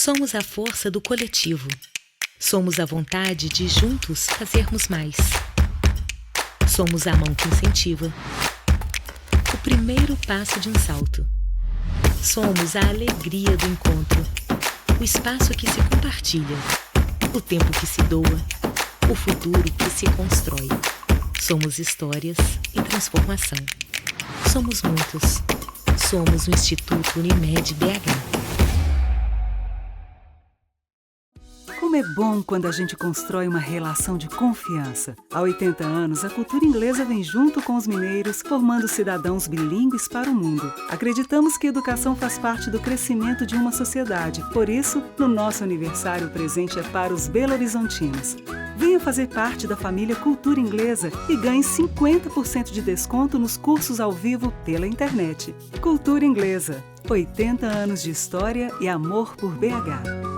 Somos a força do coletivo. Somos a vontade de juntos fazermos mais. Somos a mão que incentiva. O primeiro passo de um salto. Somos a alegria do encontro. O espaço que se compartilha. O tempo que se doa. O futuro que se constrói. Somos histórias e transformação. Somos muitos. Somos o Instituto Unimed BH. Como é bom quando a gente constrói uma relação de confiança. Há 80 anos, a cultura inglesa vem junto com os mineiros, formando cidadãos bilíngues para o mundo. Acreditamos que a educação faz parte do crescimento de uma sociedade. Por isso, no nosso aniversário, o presente é para os belo-horizontinos. Venha fazer parte da família Cultura Inglesa e ganhe 50% de desconto nos cursos ao vivo pela internet. Cultura Inglesa, 80 anos de história e amor por BH.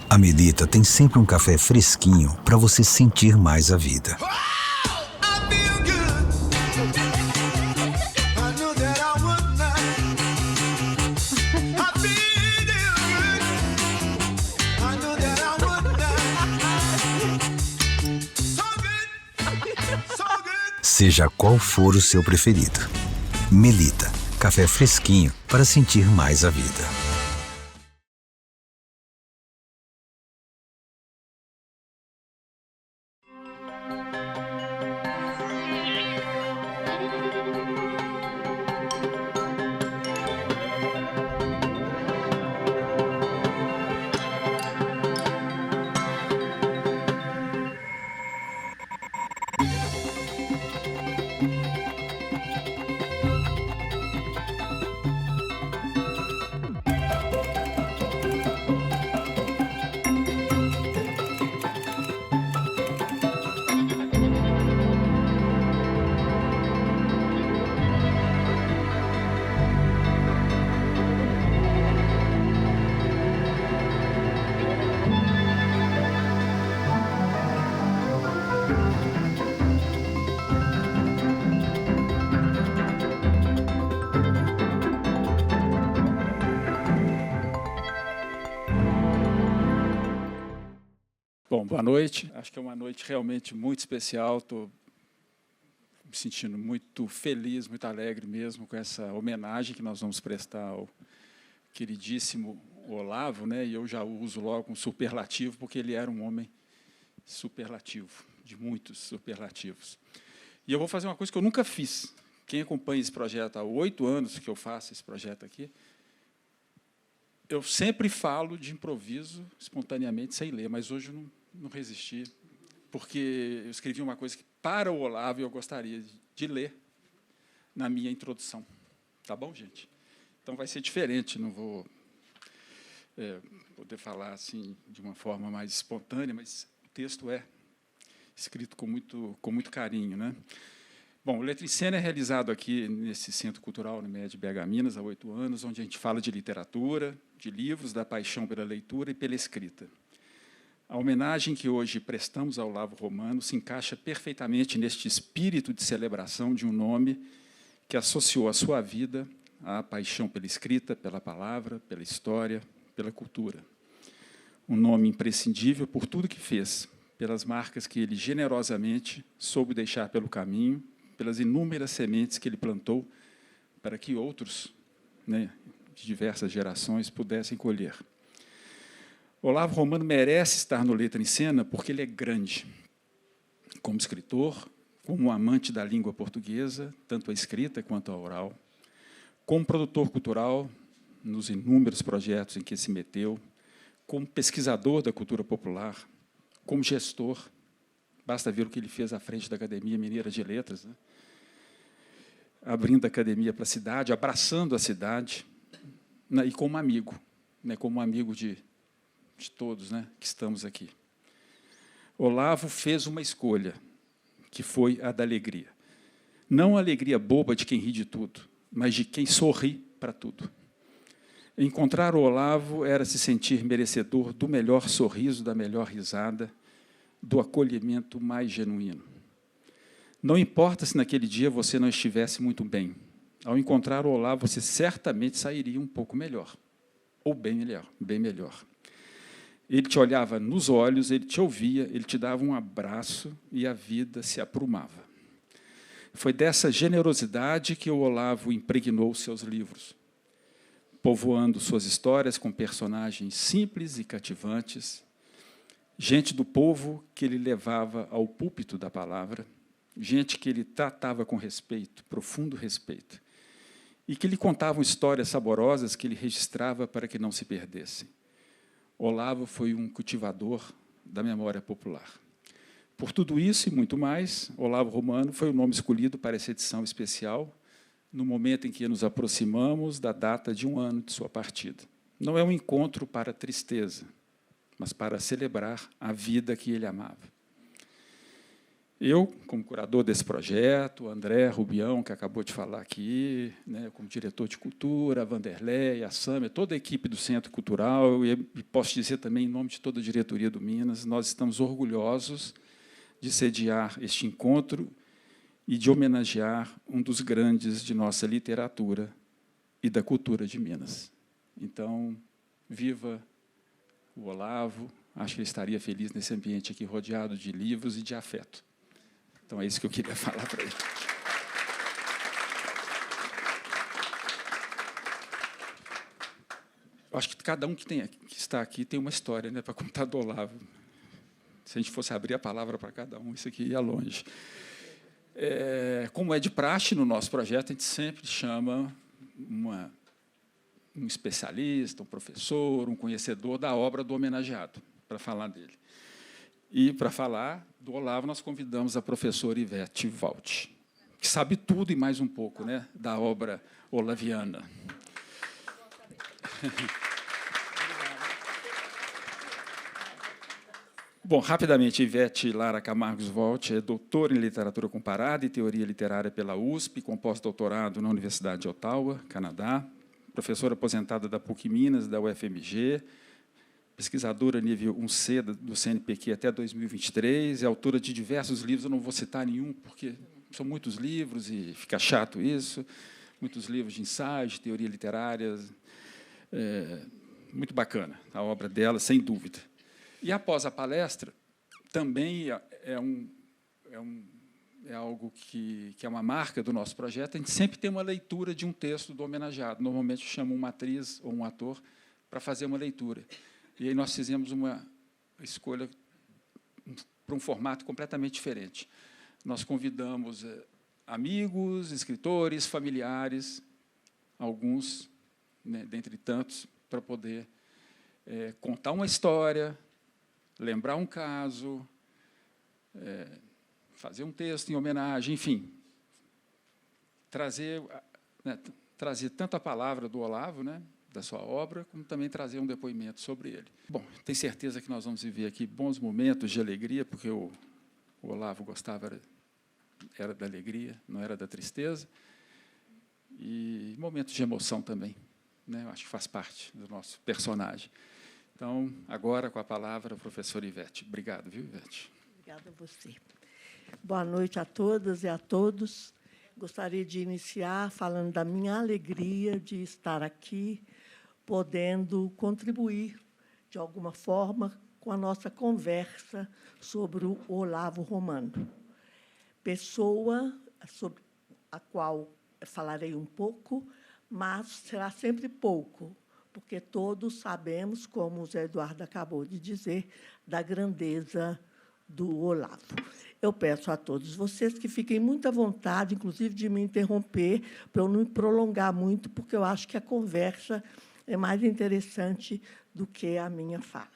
A Melita tem sempre um café fresquinho para você sentir mais a vida. Seja qual for o seu preferido. Melita, café fresquinho para sentir mais a vida. Bom, boa noite. Acho que é uma noite realmente muito especial. Estou me sentindo muito feliz, muito alegre mesmo com essa homenagem que nós vamos prestar ao queridíssimo Olavo, né? E eu já uso logo um superlativo, porque ele era um homem superlativo, de muitos superlativos. E eu vou fazer uma coisa que eu nunca fiz. Quem acompanha esse projeto há 8 anos que eu faço esse projeto aqui, eu sempre falo de improviso espontaneamente, sem ler, mas hoje eu não resisti, porque eu escrevi uma coisa que, para o Olavo, eu gostaria de ler na minha introdução. Tá bom, gente? Então, vai ser diferente, não vou poder falar assim de uma forma mais espontânea, mas o texto é escrito com muito carinho, né? Bom, o Letra em Cena é realizado aqui nesse Centro Cultural Unimed BH Minas há 8 anos, onde a gente fala de literatura, de livros, da paixão pela leitura e pela escrita. A homenagem que hoje prestamos ao Olavo Romano se encaixa perfeitamente neste espírito de celebração de um nome que associou a sua vida à paixão pela escrita, pela palavra, pela história, pela cultura. Um nome imprescindível por tudo que fez, pelas marcas que ele generosamente soube deixar pelo caminho, pelas inúmeras sementes que ele plantou para que outros, né, de diversas gerações, pudessem colher. Olavo Romano merece estar no Letra em Cena porque ele é grande, como escritor, como amante da língua portuguesa, tanto a escrita quanto a oral, como produtor cultural, nos inúmeros projetos em que se meteu, como pesquisador da cultura popular, como gestor, basta ver o que ele fez à frente da Academia Mineira de Letras, né? Abrindo a academia para a cidade, abraçando a cidade, né? E como amigo, né? Como amigo de todos, né, que estamos aqui. Olavo fez uma escolha, que foi a da alegria. Não a alegria boba de quem ri de tudo, mas de quem sorri para tudo. Encontrar o Olavo era se sentir merecedor do melhor sorriso, da melhor risada, do acolhimento mais genuíno. Não importa se naquele dia você não estivesse muito bem. Ao encontrar o Olavo, você certamente sairia um pouco melhor. ou bem melhor, bem melhor. Ele te olhava nos olhos, ele te ouvia, ele te dava um abraço e a vida se aprumava. Foi dessa generosidade que o Olavo impregnou seus livros, povoando suas histórias com personagens simples e cativantes, gente do povo que ele levava ao púlpito da palavra, gente que ele tratava com respeito, profundo respeito, e que lhe contavam histórias saborosas que ele registrava para que não se perdessem. Olavo foi um cultivador da memória popular. Por tudo isso e muito mais, Olavo Romano foi o nome escolhido para essa edição especial, no momento em que nos aproximamos da data de 1 ano de sua partida. Não é um encontro para tristeza, mas para celebrar a vida que ele amava. Eu, como curador desse projeto, André Rubião, que acabou de falar aqui, né, como diretor de cultura, a Vanderlei, a Sâmia, toda a equipe do Centro Cultural, e posso dizer também em nome de toda a diretoria do Minas, nós estamos orgulhosos de sediar este encontro e de homenagear um dos grandes de nossa literatura e da cultura de Minas. Então, viva o Olavo, acho que ele estaria feliz nesse ambiente aqui, rodeado de livros e de afeto. Então, é isso que eu queria falar para ele. Eu acho que cada um que está aqui tem uma história, né, para contar do Olavo. Se a gente fosse abrir a palavra para cada um, isso aqui ia longe. Como é de praxe no nosso projeto, a gente sempre chama um especialista, um professor, um conhecedor da obra do homenageado, para falar dele. E, para falar do Olavo, nós convidamos a professora Ivete Walt, que sabe tudo e mais um pouco, né, da obra olaviana. Bom, rapidamente, Ivete Lara Camargos Walt é doutora em literatura comparada e teoria literária pela USP, com pós-doutorado na Universidade de Ottawa, Canadá, professora aposentada da PUC Minas, da UFMG, pesquisadora nível 1C do CNPq até 2023, é autora de diversos livros, eu não vou citar nenhum, porque são muitos livros e fica chato isso, muitos livros de ensaios, de teoria literária, muito bacana a obra dela, sem dúvida. E, após a palestra, também é algo que é uma marca do nosso projeto, a gente sempre tem uma leitura de um texto do homenageado, normalmente chama uma atriz ou um ator para fazer uma leitura. E aí nós fizemos uma escolha para um formato completamente diferente. Nós convidamos amigos, escritores, familiares, alguns, né, dentre tantos, para poder contar uma história, lembrar um caso, fazer um texto em homenagem, enfim, trazer tanto a palavra do Olavo, né, da sua obra, como também trazer um depoimento sobre ele. Bom, tenho certeza que nós vamos viver aqui bons momentos de alegria, porque o Olavo gostava, era da alegria, não era da tristeza, e momentos de emoção também, né? Eu acho que faz parte do nosso personagem. Então, agora, com a palavra, a professora Ivete. Obrigado, viu, Ivete? Obrigada a você. Boa noite a todas e a todos. Gostaria de iniciar falando da minha alegria de estar aqui, podendo contribuir, de alguma forma, com a nossa conversa sobre o Olavo Romano. Pessoa sobre a qual falarei um pouco, mas será sempre pouco, porque todos sabemos, como o Zé Eduardo acabou de dizer, da grandeza do Olavo. Eu peço a todos vocês que fiquem muito à vontade, inclusive de me interromper, para eu não me prolongar muito, porque eu acho que a conversa é mais interessante do que a minha fala.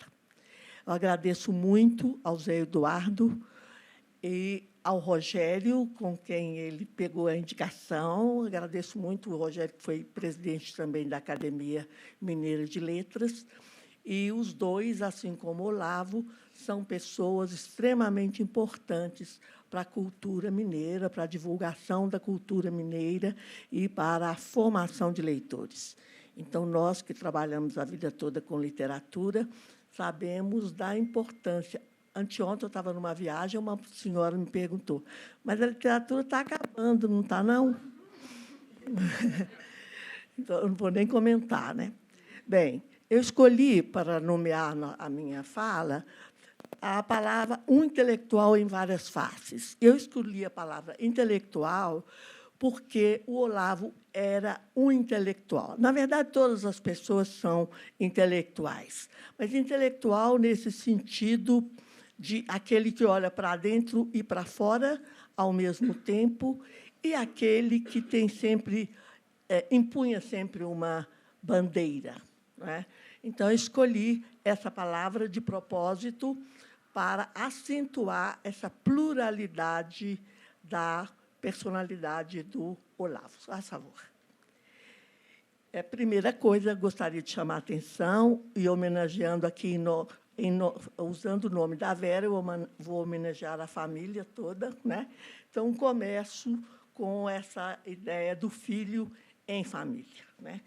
Eu agradeço muito ao Zé Eduardo e ao Rogério, com quem ele pegou a indicação. Agradeço muito o Rogério, que foi presidente também da Academia Mineira de Letras. E os dois, assim como o Olavo, são pessoas extremamente importantes para a cultura mineira, para a divulgação da cultura mineira e para a formação de leitores. Então, nós que trabalhamos a vida toda com literatura, sabemos da importância. Anteontem, eu estava numa viagem, uma senhora me perguntou, mas a literatura está acabando, não está, não? Então, eu não vou nem comentar, né? Bem, Eu escolhi, para nomear a minha fala, a palavra um intelectual em várias faces. Eu escolhi a palavra intelectual porque o Olavo era um intelectual. Na verdade, todas as pessoas são intelectuais, mas intelectual nesse sentido de aquele que olha para dentro e para fora ao mesmo tempo, e aquele que tem sempre empunha sempre uma bandeira, não é? Então, eu escolhi essa palavra de propósito para acentuar essa pluralidade da personalidade do Olavo. A favor. Primeira coisa, gostaria de chamar a atenção, e homenageando aqui, usando o nome da Vera, eu vou homenagear a família toda, né? Então, começo com essa ideia do filho em família, né?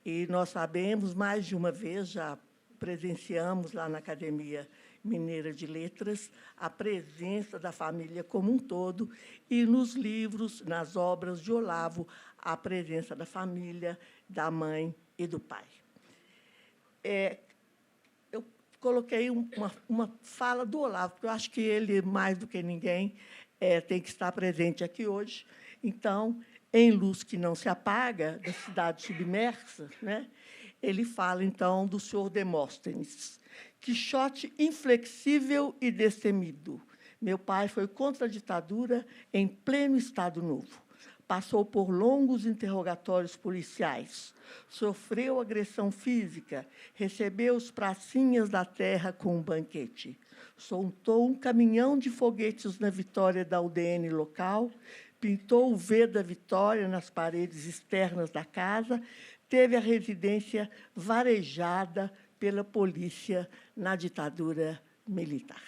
E nós sabemos, mais de uma vez, já presenciamos lá na Academia Mineira de Letras a presença da família como um todo, e nos livros, nas obras de Olavo, a presença da família, da mãe e do pai. Eu coloquei uma fala do Olavo, porque eu acho que ele, mais do que ninguém, tem que estar presente aqui hoje. Então, em Luz que Não Se Apaga, da Cidade Submersa, né, ele fala, então, do senhor Demóstenes. Quixote inflexível e destemido. Meu pai foi contra a ditadura em pleno Estado Novo. Passou por longos interrogatórios policiais. Sofreu agressão física. Recebeu os pracinhas da terra com um banquete. Soltou um caminhão de foguetes na vitória da UDN local. Pintou o V da Vitória nas paredes externas da casa, teve a residência varejada pela polícia na ditadura militar.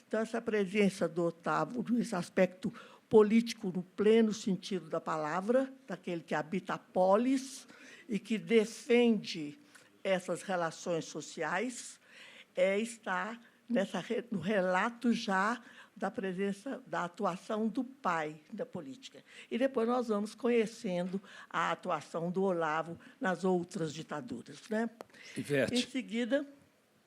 Então, essa presença do Olavo, nesse aspecto político no pleno sentido da palavra, daquele que habita a polis e que defende essas relações sociais, está no relato já da presença, da atuação do pai da política. E depois nós vamos conhecendo a atuação do Olavo nas outras ditaduras, né? Ivete, em seguida...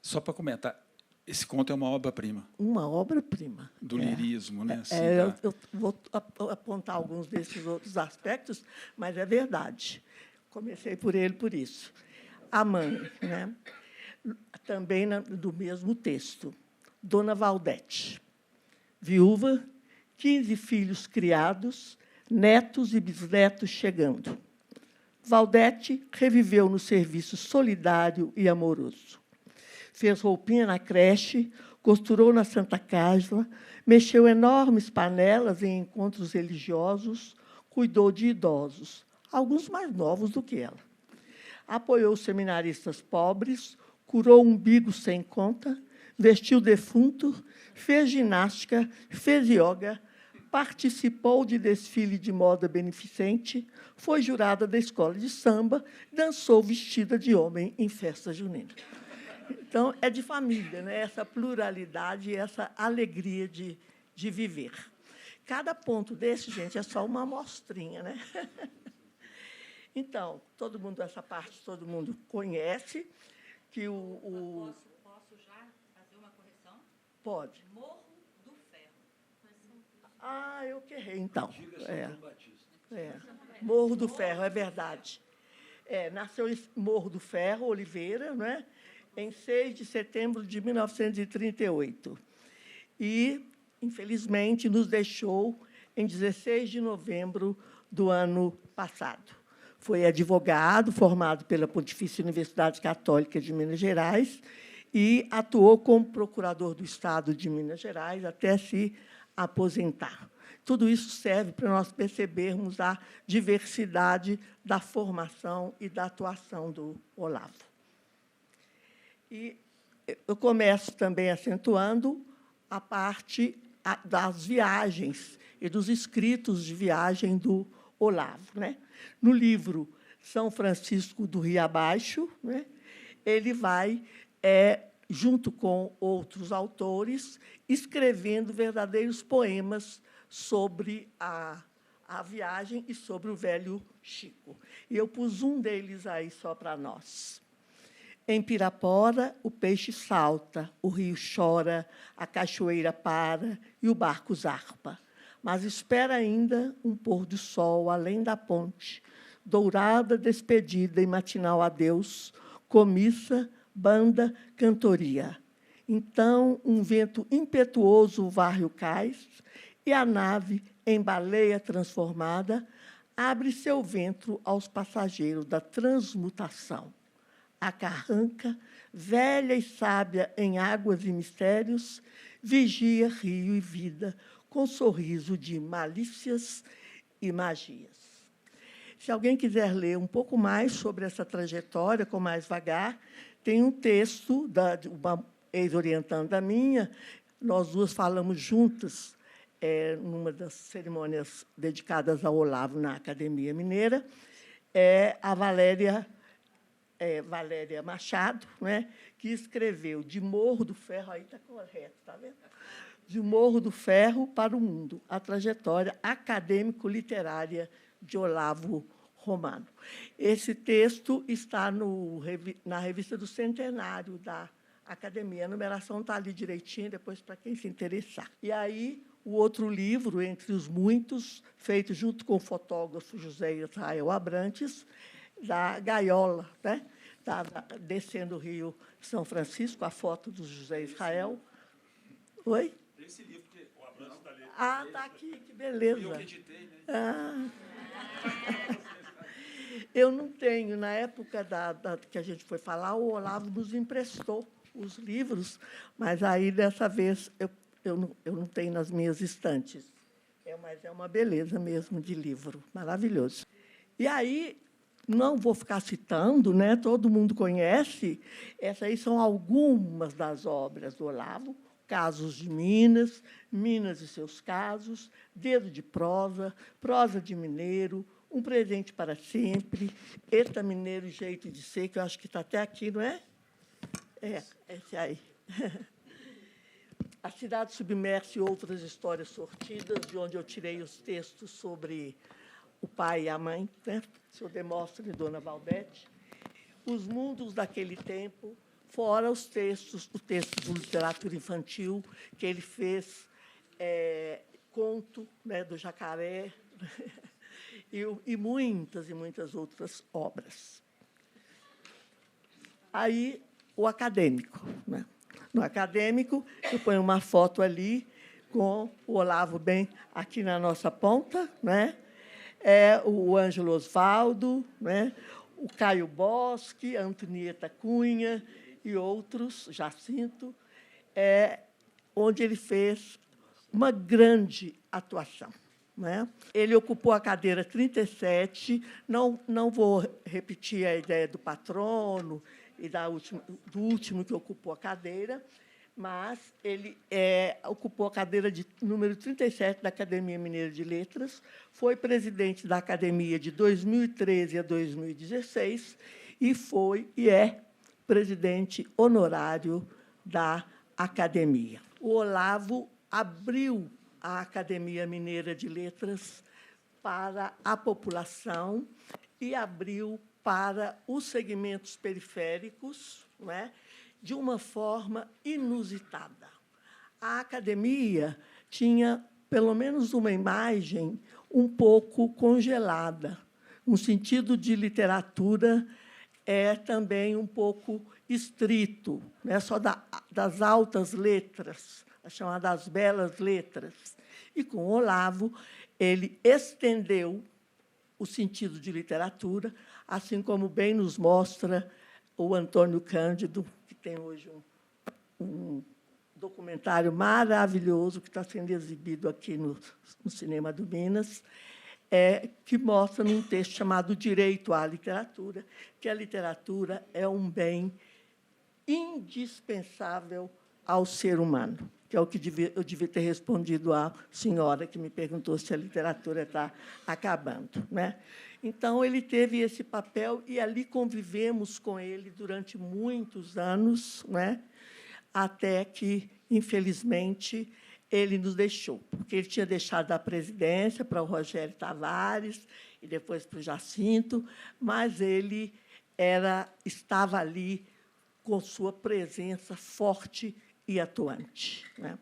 Só para comentar, esse conto é uma obra-prima. Uma obra-prima. Do lirismo, né? Assim, eu vou apontar alguns desses outros aspectos, mas é verdade. Comecei por ele por isso. A mãe, né? Também do mesmo texto. Dona Valdete, viúva, 15 filhos criados, netos e bisnetos chegando. Valdete reviveu no serviço solidário e amoroso. Fez roupinha na creche, costurou na Santa Casa, mexeu enormes panelas em encontros religiosos, cuidou de idosos, alguns mais novos do que ela. Apoiou seminaristas pobres, curou umbigo sem conta, vestiu defunto, fez ginástica, fez yoga, participou de desfile de moda beneficente, foi jurada da escola de samba, dançou vestida de homem em festa junina. Então, é de família, né? Essa pluralidade e essa alegria de viver. Cada ponto desse, gente, é só uma amostrinha, né? Então, todo mundo, essa parte, todo mundo conhece que Posso já fazer uma correção? Pode. Morro do Ferro. Eu que errei, então. Morro do Ferro, é verdade. Nasceu em Morro do Ferro, Oliveira, né? Em 6 de setembro de 1938. E, infelizmente, nos deixou em 16 de novembro do ano passado. Foi advogado, formado pela Pontifícia Universidade Católica de Minas Gerais e atuou como procurador do Estado de Minas Gerais até se aposentar. Tudo isso serve para nós percebermos a diversidade da formação e da atuação do Olavo. E eu começo também acentuando a parte das viagens e dos escritos de viagem do Olavo, né? No livro São Francisco do Rio Abaixo, né, ele vai, junto com outros autores, escrevendo verdadeiros poemas sobre a viagem e sobre o velho Chico. E eu pus um deles aí só para nós. Em Pirapora, o peixe salta, o rio chora, a cachoeira para e o barco zarpa. Mas espera ainda um pôr do sol além da ponte, dourada despedida e matinal adeus, comissa, banda, cantoria. Então, um vento impetuoso varre o cais e a nave, em baleia transformada, abre seu ventre aos passageiros da transmutação. A carranca, velha e sábia em águas e mistérios, vigia rio e vida, com sorriso de malícias e magias. Se alguém quiser ler um pouco mais sobre essa trajetória, com mais vagar, tem um texto de uma ex-orientanda minha, nós duas falamos juntas, numa das cerimônias dedicadas ao Olavo na Academia Mineira, a Valéria Machado, né, que escreveu De Morro do Ferro, aí está correto, está vendo? De Morro do Ferro para o Mundo, a trajetória acadêmico-literária de Olavo Romano. Esse texto está na revista do Centenário da Academia. A numeração está ali direitinho, depois, para quem se interessar. E aí, o outro livro, entre os muitos, feito junto com o fotógrafo José Israel Abrantes, da Gaiola, né? Está descendo o Rio São Francisco, a foto do José Israel. Oi? Esse livro que o Abrantes está lendo. Ah, está aqui, que beleza. Eu que editei, né? Ah. Eu não tenho. Na época que a gente foi falar, o Olavo nos emprestou os livros, mas aí, dessa vez, eu não tenho nas minhas estantes. Mas é uma beleza mesmo de livro, maravilhoso. E aí, não vou ficar citando, né? Todo mundo conhece, essas aí são algumas das obras do Olavo: Casos de Minas, Minas e seus casos, Dedo de prosa, Prosa de mineiro, Um presente para sempre, Eta mineiro, jeito de ser, que eu acho que está até aqui, não é? Esse aí. A cidade submersa e outras histórias sortidas, de onde eu tirei os textos sobre o pai e a mãe, né? Seu Demóstenes e Dona Valdete. Os mundos daquele tempo, fora os textos, o texto de literatura infantil, que ele fez, conto, né, do Jacaré, e muitas outras obras. Aí, o acadêmico, né? No acadêmico, eu ponho uma foto ali com o Olavo bem aqui na nossa ponta, né? O Ângelo Osvaldo, né? O Caio Bosque, a Antonieta Cunha e outros, Jacinto, onde ele fez uma grande atuação, né? Ele ocupou a cadeira 37, não vou repetir a ideia do patrono e do último que ocupou a cadeira, mas ele ocupou a cadeira de número 37 da Academia Mineira de Letras, foi presidente da Academia de 2013 a 2016 e é presidente honorário da Academia. O Olavo abriu a Academia Mineira de Letras para a população e abriu para os segmentos periféricos, não é? De uma forma inusitada. A academia tinha, pelo menos, uma imagem um pouco congelada. Um sentido de literatura também um pouco estrito, né? Só das altas letras, as chamadas belas letras. E, com o Olavo, ele estendeu o sentido de literatura, assim como bem nos mostra o Antônio Cândido, que tem hoje um documentário maravilhoso que está sendo exibido aqui no Cinema do Minas, que mostra num texto chamado Direito à Literatura, que a literatura é um bem indispensável ao ser humano, que é o que eu devia ter respondido à senhora que me perguntou se a literatura está acabando, né? Então, ele teve esse papel e ali convivemos com ele durante muitos anos, né? Até que, infelizmente, ele nos deixou, porque ele tinha deixado a presidência para o Rogério Tavares e depois para o Jacinto, mas ele estava ali com sua presença forte e atuante, né?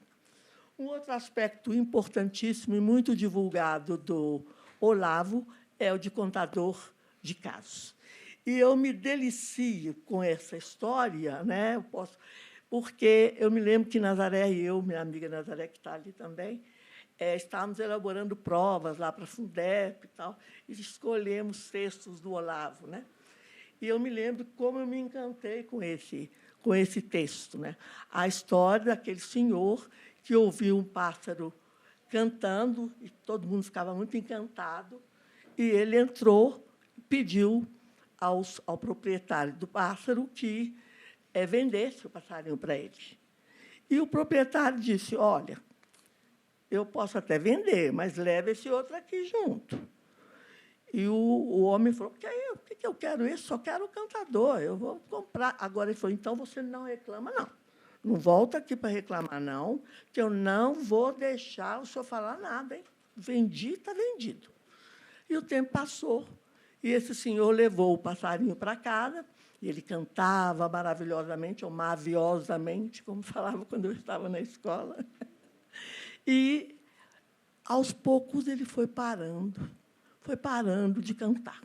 Um outro aspecto importantíssimo e muito divulgado do Olavo é o de contador de casos. E eu me delicio com essa história, né? Porque eu me lembro que Nazaré e eu, minha amiga Nazaré, que está ali também, estávamos elaborando provas lá para a Fundep e tal, e escolhemos textos do Olavo, né? E eu me lembro como eu me encantei com esse texto, né? A história daquele senhor que ouviu um pássaro cantando, e todo mundo ficava muito encantado, e ele entrou e pediu ao proprietário do pássaro que vendesse o passarinho para ele. E o proprietário disse, olha, eu posso até vender, mas leve esse outro aqui junto. E o homem falou, por que eu quero isso? Só quero o cantador, eu vou comprar. Agora ele falou, então você não reclama, não. Não volta aqui para reclamar, não, que eu não vou deixar o senhor falar nada, hein? Vendi, está vendido. E o tempo passou, e esse senhor levou o passarinho para casa, e ele cantava maravilhosamente, ou maviosamente, como falava quando eu estava na escola. E, aos poucos, ele foi parando de cantar.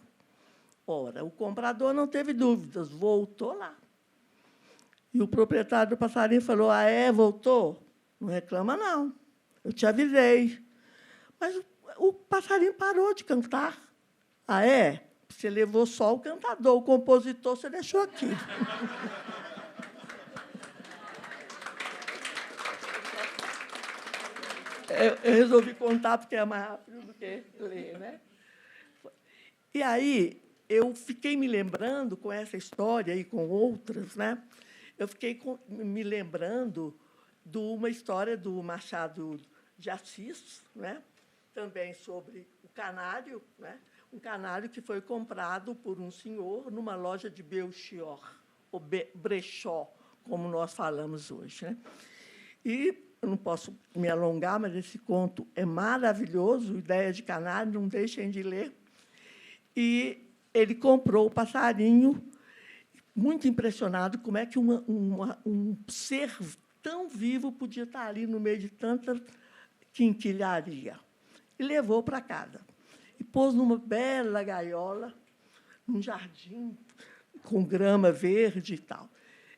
Ora, o comprador não teve dúvidas, voltou lá. E o proprietário do passarinho falou, voltou? Não reclama, não. Eu te avisei. Mas o passarinho parou de cantar. Você levou só o cantador, o compositor você deixou aqui. Eu resolvi contar porque é mais rápido do que ler, né? E aí, eu fiquei me lembrando, com essa história e com outras, né? Eu fiquei me lembrando de uma história do Machado de Assis, né? Também sobre o canário, né? Um canário que foi comprado por um senhor numa loja de Belchior, ou brechó, como nós falamos hoje, né? E eu não posso me alongar, mas esse conto é maravilhoso, Ideia de Canário, não deixem de ler. E ele comprou o passarinho, muito impressionado como é que um ser tão vivo podia estar ali no meio de tanta quinquilharia. E levou para casa. E pôs numa bela gaiola, num jardim com grama verde e tal.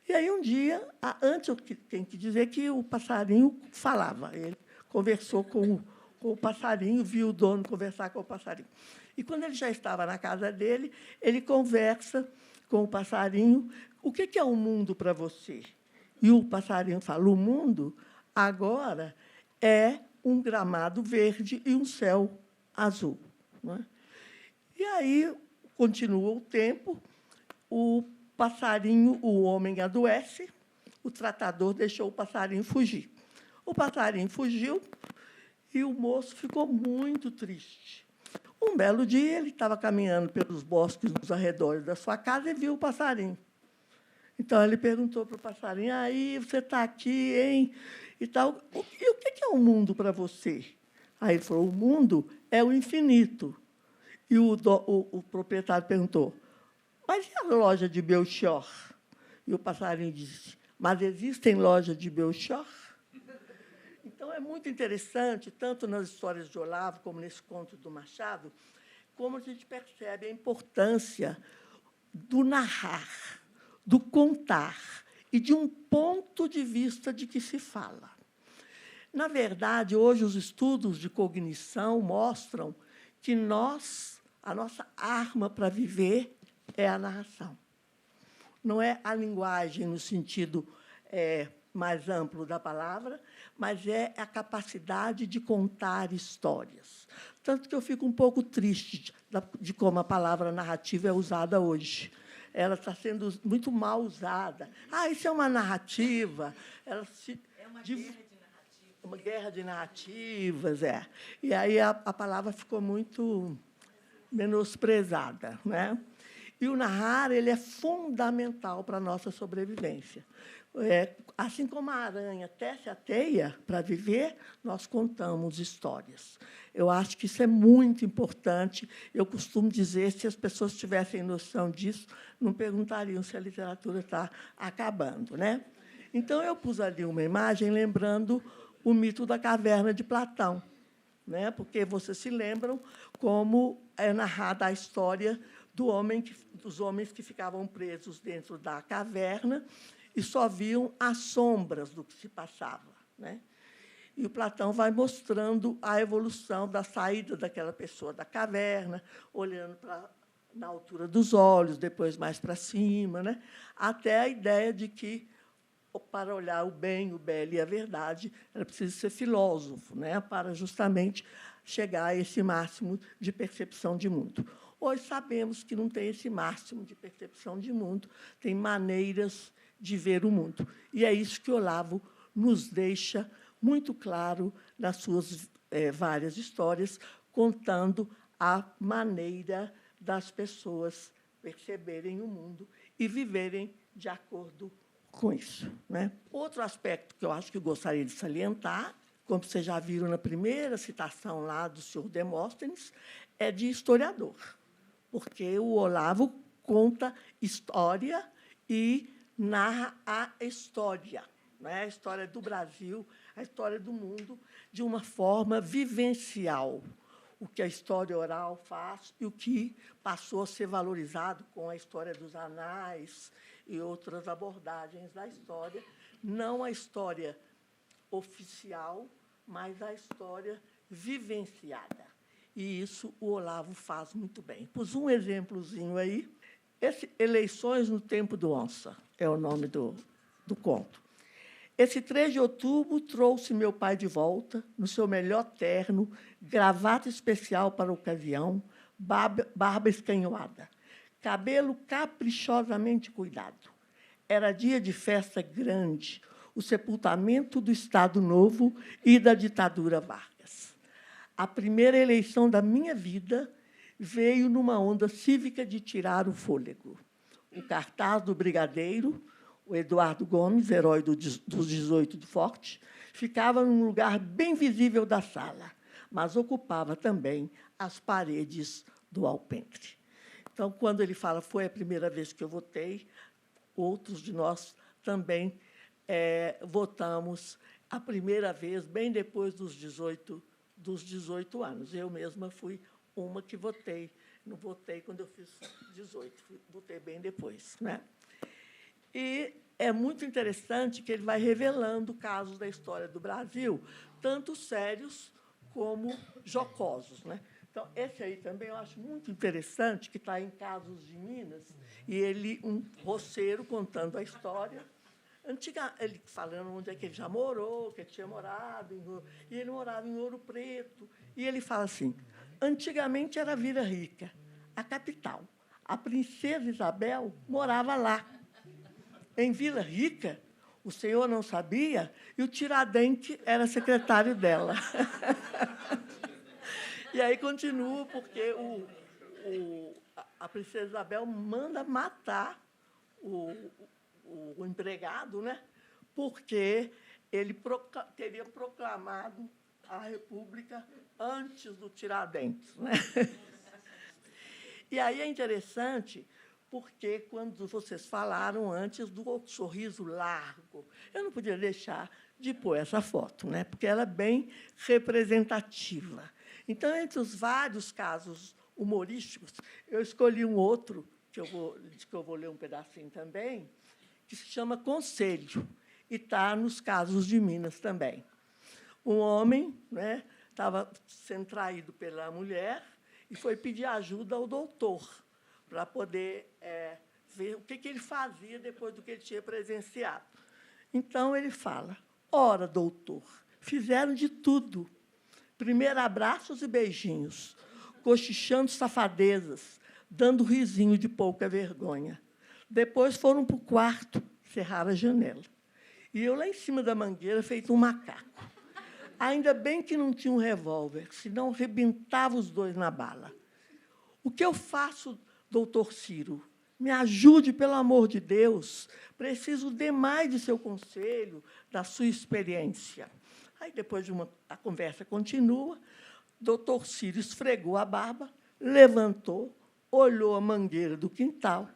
E aí, um dia, antes eu tenho que dizer que o passarinho falava. Ele conversou com o passarinho, viu o dono conversar com o passarinho. E, quando ele já estava na casa dele, ele conversa com o passarinho, o que é o mundo para você? E o passarinho fala, o mundo agora é um gramado verde e um céu azul. Não é? E aí, continua o tempo, o passarinho, o homem adoece, o tratador deixou o passarinho fugir. O passarinho fugiu e o moço ficou muito triste. Um belo dia, ele estava caminhando pelos bosques nos arredores da sua casa e viu o passarinho. Então, ele perguntou para o passarinho, aí, você está aqui, hein? E tal. E o que é o mundo para você? Aí ele falou, o mundo é o infinito. E o proprietário perguntou, mas e a loja de Belchior? E o passarinho disse, mas existem lojas de Belchior? Então, é muito interessante, tanto nas histórias de Olavo, como nesse conto do Machado, como a gente percebe a importância do narrar, do contar e de um ponto de vista de que se fala. Na verdade, hoje, os estudos de cognição mostram que a nossa arma para viver é a narração. Não é a linguagem no sentido mais amplo da palavra, mas é a capacidade de contar histórias. Tanto que eu fico um pouco triste de como a palavra narrativa é usada hoje. Ela está sendo muito mal usada. Isso é uma narrativa. É uma guerra de narrativas. Uma guerra de narrativas, E aí a palavra ficou muito menosprezada, né? E o narrar ele é fundamental para a nossa sobrevivência. Assim como a aranha tece a teia para viver, nós contamos histórias. Eu acho que isso é muito importante. Eu costumo dizer, se as pessoas tivessem noção disso, não perguntariam se a literatura está acabando, né? Então, eu pus ali uma imagem lembrando o mito da caverna de Platão, né? Porque vocês se lembram como é narrada a história dos homens que ficavam presos dentro da caverna e só viam as sombras do que se passava, né? E o Platão vai mostrando a evolução da saída daquela pessoa da caverna, olhando na altura dos olhos, depois mais para cima, né? Até a ideia de que, para olhar o bem, o belo e a verdade, era preciso ser filósofo, né? Para justamente chegar a esse máximo de percepção de mundo. Hoje sabemos que não tem esse máximo de percepção de mundo, tem maneiras de ver o mundo. E é isso que Olavo nos deixa muito claro nas suas várias histórias, contando a maneira das pessoas perceberem o mundo e viverem de acordo com isso, né? Outro aspecto que eu acho que eu gostaria de salientar, como vocês já viram na primeira citação lá do senhor Demóstenes, é de historiador, porque o Olavo conta história e narra a história, né? A história do Brasil, a história do mundo, de uma forma vivencial. O que a história oral faz e o que passou a ser valorizado com a história dos anais e outras abordagens da história, não a história oficial, mas a história vivenciada. E isso o Olavo faz muito bem. Pus um exemplozinho aí. Eleições no Tempo do Onça é o nome do conto. Esse 3 de outubro trouxe meu pai de volta, no seu melhor terno, gravata especial para a ocasião, barba escanhoada, cabelo caprichosamente cuidado. Era dia de festa grande, o sepultamento do Estado Novo e da ditadura Vargas. A primeira eleição da minha vida veio numa onda cívica de tirar o fôlego. O cartaz do brigadeiro, o Eduardo Gomes, herói dos 18 do Forte, ficava num lugar bem visível da sala, mas ocupava também as paredes do alpendre. Então, quando ele fala foi a primeira vez que eu votei, outros de nós também votamos a primeira vez, bem depois dos 18 anos. Eu mesma fui uma que votei. Não votei quando eu fiz 18, votei bem depois, né? E é muito interessante que ele vai revelando casos da história do Brasil, tanto sérios como jocosos, né? Então, esse aí também eu acho muito interessante, que está em Casos de Minas, e ele, um roceiro contando a história. Ele falando onde é que ele já morou, que ele tinha morado, e ele morava em Ouro Preto. E ele fala assim, antigamente era Vila Rica, a capital. A princesa Isabel morava lá. Em Vila Rica, o senhor não sabia, e o Tiradentes era secretário dela. E aí continua, porque a princesa Isabel manda matar o empregado, né? Porque ele teria proclamado a República antes do Tiradentes, né? E aí é interessante, porque, quando vocês falaram antes do sorriso largo, eu não podia deixar de pôr essa foto, né? Porque ela é bem representativa. Então, entre os vários casos humorísticos, eu escolhi um outro, que eu vou ler um pedacinho também, que se chama Conselho, e está nos Casos de Minas também. Um homem, né, estava sendo traído pela mulher e foi pedir ajuda ao doutor para poder ver o que ele fazia depois do que ele tinha presenciado. Então, ele fala, ora, doutor, fizeram de tudo. Primeiro, abraços e beijinhos, cochichando safadezas, dando risinho de pouca vergonha. Depois foram para o quarto, cerraram a janela. E eu lá em cima da mangueira, feito um macaco. Ainda bem que não tinha um revólver, senão rebentava os dois na bala. O que eu faço doutor Ciro, me ajude, pelo amor de Deus, preciso demais de seu conselho, da sua experiência. Aí, depois a conversa continua, doutor Ciro esfregou a barba, levantou, olhou a mangueira do quintal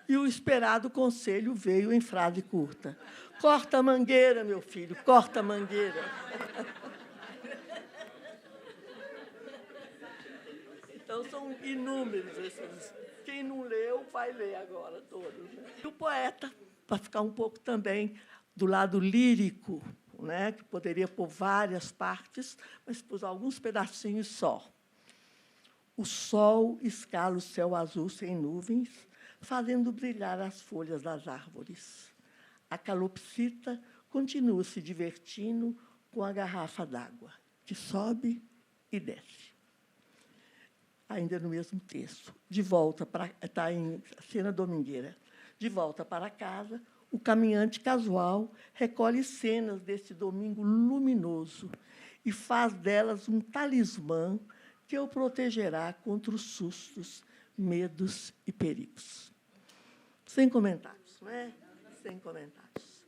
e o esperado conselho veio em frase curta. Corta a mangueira, meu filho, corta a mangueira. Então, são inúmeros esses. Quem não leu, vai ler agora todos. Né? E o poeta, para ficar um pouco também do lado lírico, né, que poderia pôr várias partes, mas pôs alguns pedacinhos só. O sol escala o céu azul sem nuvens, fazendo brilhar as folhas das árvores. A calopsita continua se divertindo com a garrafa d'água, que sobe e desce. Ainda no mesmo texto. De volta para... Está em cena domingueira. De volta para casa, o caminhante casual recolhe cenas deste domingo luminoso e faz delas um talismã que o protegerá contra os sustos, medos e perigos. Sem comentários, não é? Sem comentários.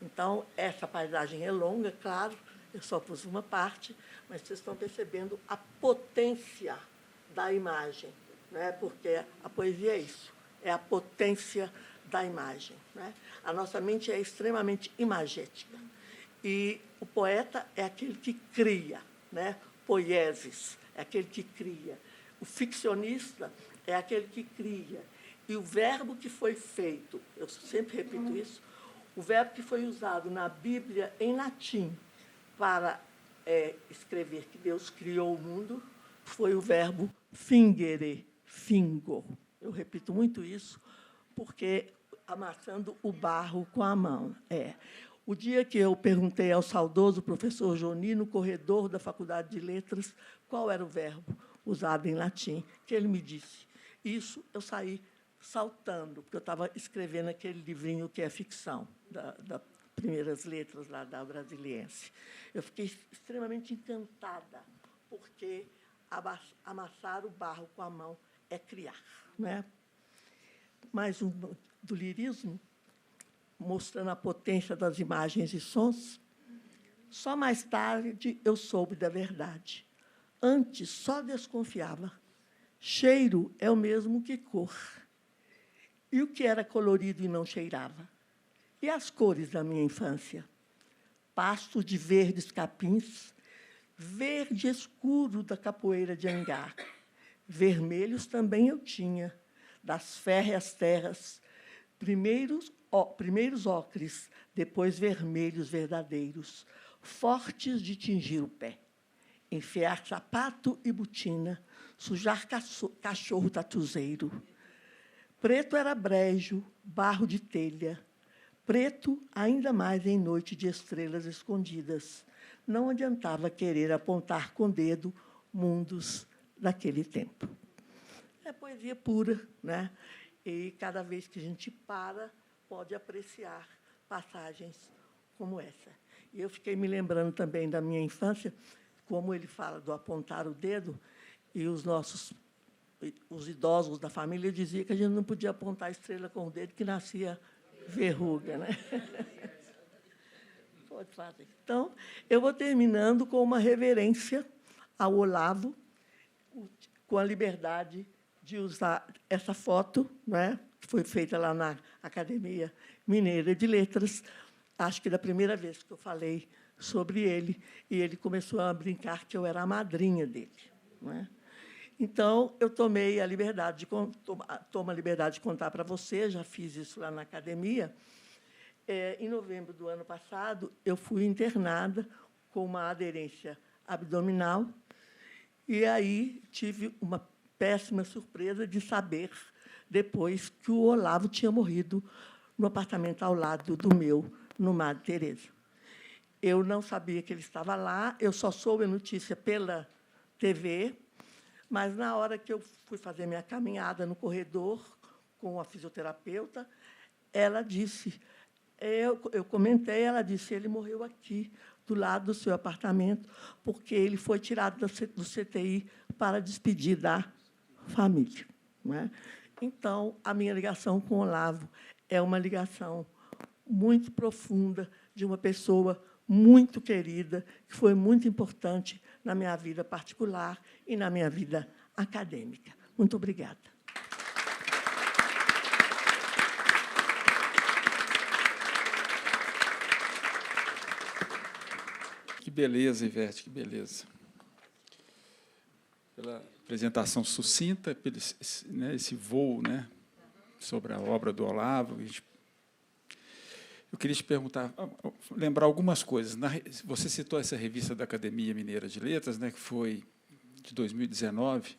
Então, essa paisagem é longa, claro, eu só pus uma parte, mas vocês estão percebendo a potência da imagem, né? Porque a poesia é isso, é a potência da imagem. Né? A nossa mente é extremamente imagética. E o poeta é aquele que cria, né? Poiesis é aquele que cria. O ficcionista é aquele que cria. E o verbo que foi feito, eu sempre repito isso, o verbo que foi usado na Bíblia em latim para escrever que Deus criou o mundo foi o verbo fingere, fingo. Eu repito muito isso, porque amassando o barro com a mão. O dia que eu perguntei ao saudoso professor Joni, no corredor da Faculdade de Letras, qual era o verbo usado em latim, que ele me disse. Isso eu saí saltando, porque eu estava escrevendo aquele livrinho que é ficção, das primeiras letras lá da Brasiliense. Eu fiquei extremamente encantada, porque amassar o barro com a mão é criar. Né? Mais um do lirismo, mostrando a potência das imagens e sons. Só mais tarde eu soube da verdade. Antes só desconfiava. Cheiro é o mesmo que cor. E o que era colorido e não cheirava? E as cores da minha infância? Pastos de verdes capins, verde escuro da capoeira de Angá. Vermelhos também eu tinha, das férreas terras, primeiros ocres, depois vermelhos verdadeiros, fortes de tingir o pé, enfiar sapato e botina, sujar cachorro tatuzeiro. Preto era brejo, barro de telha, preto ainda mais em noite de estrelas escondidas. Não adiantava querer apontar com dedo mundos daquele tempo. É poesia pura, né? E cada vez que a gente para, pode apreciar passagens como essa. E eu fiquei me lembrando também da minha infância, como ele fala do apontar o dedo, e os idosos da família diziam que a gente não podia apontar a estrela com o dedo, que nascia verruga. Né? Pode fazer. Então, eu vou terminando com uma reverência ao Olavo, com a liberdade de usar essa foto, né, que foi feita lá na Academia Mineira de Letras, acho que da primeira vez que eu falei sobre ele, e ele começou a brincar que eu era a madrinha dele. Né? Então, eu tomei a liberdade tomo a liberdade de contar para você, já fiz isso lá na academia. Em novembro do ano passado, eu fui internada com uma aderência abdominal, e aí tive uma péssima surpresa de saber, depois, que o Olavo tinha morrido no apartamento ao lado do meu, no Madre Teresa. Eu não sabia que ele estava lá, eu só soube a notícia pela TV, mas, na hora que eu fui fazer minha caminhada no corredor com a fisioterapeuta, ela disse, eu comentei, ela disse, ele morreu aqui, do lado do seu apartamento, porque ele foi tirado do CTI para despedir da família. Não é? Então, a minha ligação com o Olavo é uma ligação muito profunda de uma pessoa muito querida, que foi muito importante na minha vida particular e na minha vida acadêmica. Muito obrigada. Que beleza, Ivete, que beleza. Pela apresentação sucinta, pelo esse voo, né, sobre a obra do Olavo. Eu queria te perguntar, lembrar algumas coisas. Você citou essa revista da Academia Mineira de Letras, né, que foi de 2019,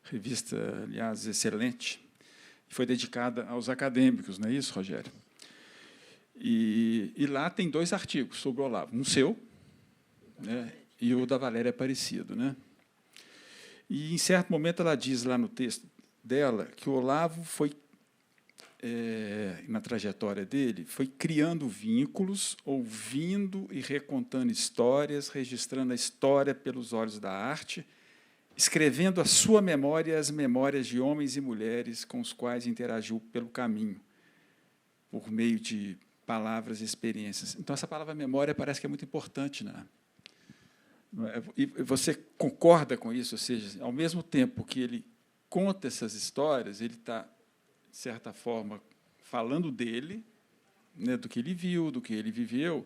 revista, aliás, excelente, foi dedicada aos acadêmicos, não é isso, Rogério? E lá tem 2 artigos sobre o Olavo, um seu, né, e o da Valéria Aparecido, né? E, em certo momento, ela diz lá no texto dela que o Olavo foi, na trajetória dele, foi criando vínculos, ouvindo e recontando histórias, registrando a história pelos olhos da arte, escrevendo a sua memória e as memórias de homens e mulheres com os quais interagiu pelo caminho, por meio de palavras e experiências. Então, essa palavra memória parece que é muito importante, né? E você concorda com isso? Ou seja, ao mesmo tempo que ele conta essas histórias, ele está, de certa forma, falando dele, né, do que ele viu, do que ele viveu,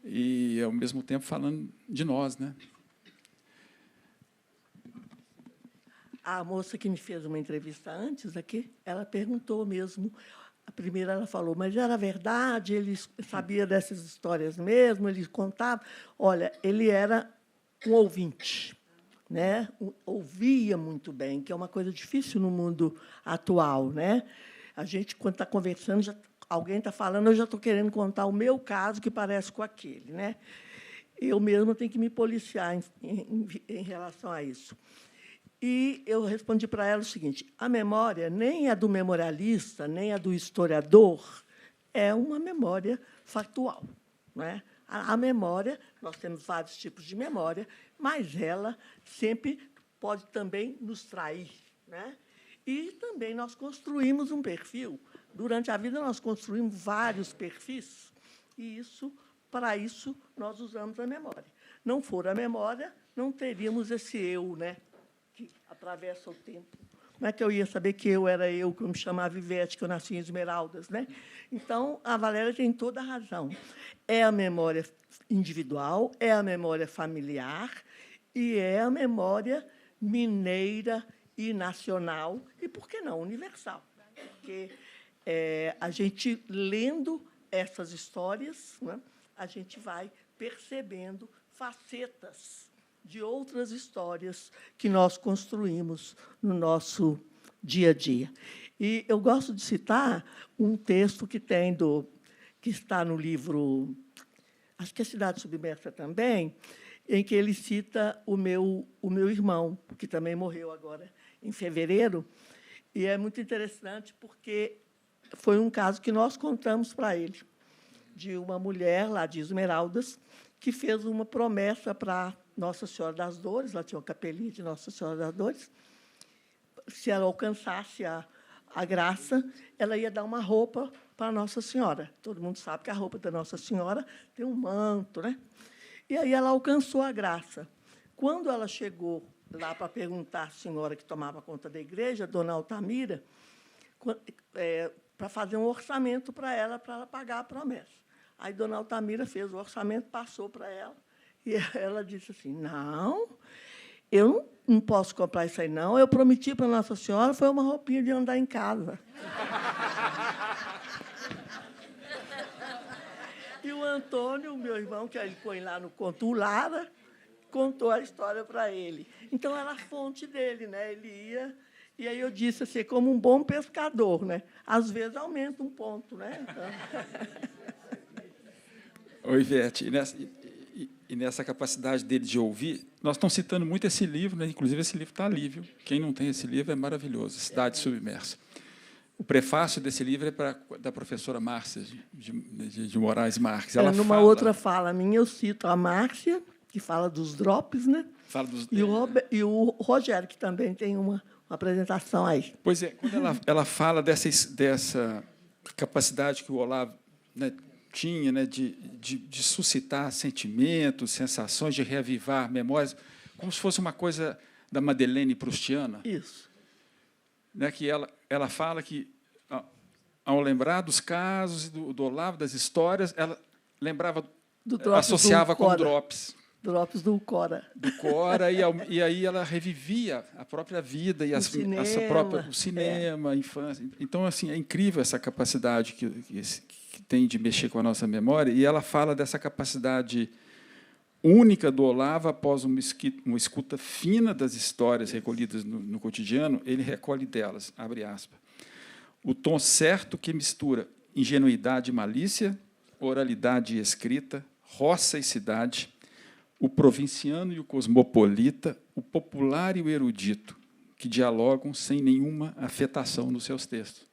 e, ao mesmo tempo, falando de nós, né? A moça que me fez uma entrevista antes aqui, ela perguntou mesmo. A primeira ela falou, mas era verdade, ele sabia dessas histórias mesmo, ele contava. Olha, ele era um ouvinte, né? Ouvia muito bem, que é uma coisa difícil no mundo atual, né? A gente, quando está conversando, alguém está falando, eu já estou querendo contar o meu caso, que parece com aquele, né? Eu mesma tenho que me policiar em relação a isso. E eu respondi para ela o seguinte: a memória nem é do memorialista, nem é do historiador, é uma memória factual, né? A memória, nós temos vários tipos de memória, mas ela sempre pode também nos trair, né? E também nós construímos um perfil. Durante a vida, nós construímos vários perfis, e para isso, nós usamos a memória. Não for a memória, não teríamos esse eu, né, que atravessa o tempo. Como é que eu ia saber que eu era eu, que eu me chamava Ivete, que eu nasci em Esmeraldas, né? Então, a Valéria tem toda a razão. É a memória individual, é a memória familiar e é a memória mineira e nacional e, por que não, universal. Porque a gente, lendo essas histórias, né, a gente vai percebendo facetas de outras histórias que nós construímos no nosso dia a dia. E eu gosto de citar um texto que está no livro, acho que é Cidade Submersa também, em que ele cita o meu irmão, que também morreu agora em fevereiro, e é muito interessante porque foi um caso que nós contamos para ele, de uma mulher lá de Esmeraldas que fez uma promessa para Nossa Senhora das Dores, lá tinha uma capelinha de Nossa Senhora das Dores, se ela alcançasse a graça, ela ia dar uma roupa para Nossa Senhora. Todo mundo sabe que a roupa da Nossa Senhora tem um manto, né? E aí ela alcançou a graça. Quando ela chegou lá para perguntar à senhora que tomava conta da igreja, dona Altamira, para fazer um orçamento para ela pagar a promessa. Aí dona Altamira fez o orçamento, passou para ela, e ela disse assim: não, eu não posso comprar isso aí, não. Eu prometi para Nossa Senhora, foi uma roupinha de andar em casa. E o Antônio, meu irmão, que ele põe lá no conto, o Lara, contou a história para ele. Então, era a fonte dele, né? Ele ia... E aí eu disse assim, como um bom pescador, né? Às vezes aumenta um ponto, né? Então... Oi, Ivete, e nessa capacidade dele de ouvir, nós estamos citando muito esse livro, né? Inclusive esse livro está ali, viu? Quem não tem esse livro é maravilhoso, Cidade Submersa. O prefácio desse livro é da professora Márcia de Moraes Marques. Ela numa outra fala minha, eu cito a Márcia, que fala dos drops, né? Fala dos... E o Rogério, que também tem apresentação aí. Pois é, quando ela fala dessa capacidade que o Olavo, né, tinha, né, de suscitar sentimentos, sensações, de reavivar memórias, como se fosse uma coisa da Madeleine proustiana. Isso. Né, que ela fala que, ao lembrar dos casos do Olavo, das histórias, ela lembrava, associava com drops. Drops do Cora. Do Cora, e aí ela revivia a própria vida e o cinema, a infância. Então, assim, é incrível essa capacidade que tem de mexer com a nossa memória, e ela fala dessa capacidade única do Olavo após uma escuta fina das histórias recolhidas no cotidiano, ele recolhe delas, abre aspas, o tom certo que mistura ingenuidade e malícia, oralidade e escrita, roça e cidade, o provinciano e o cosmopolita, o popular e o erudito, que dialogam sem nenhuma afetação nos seus textos.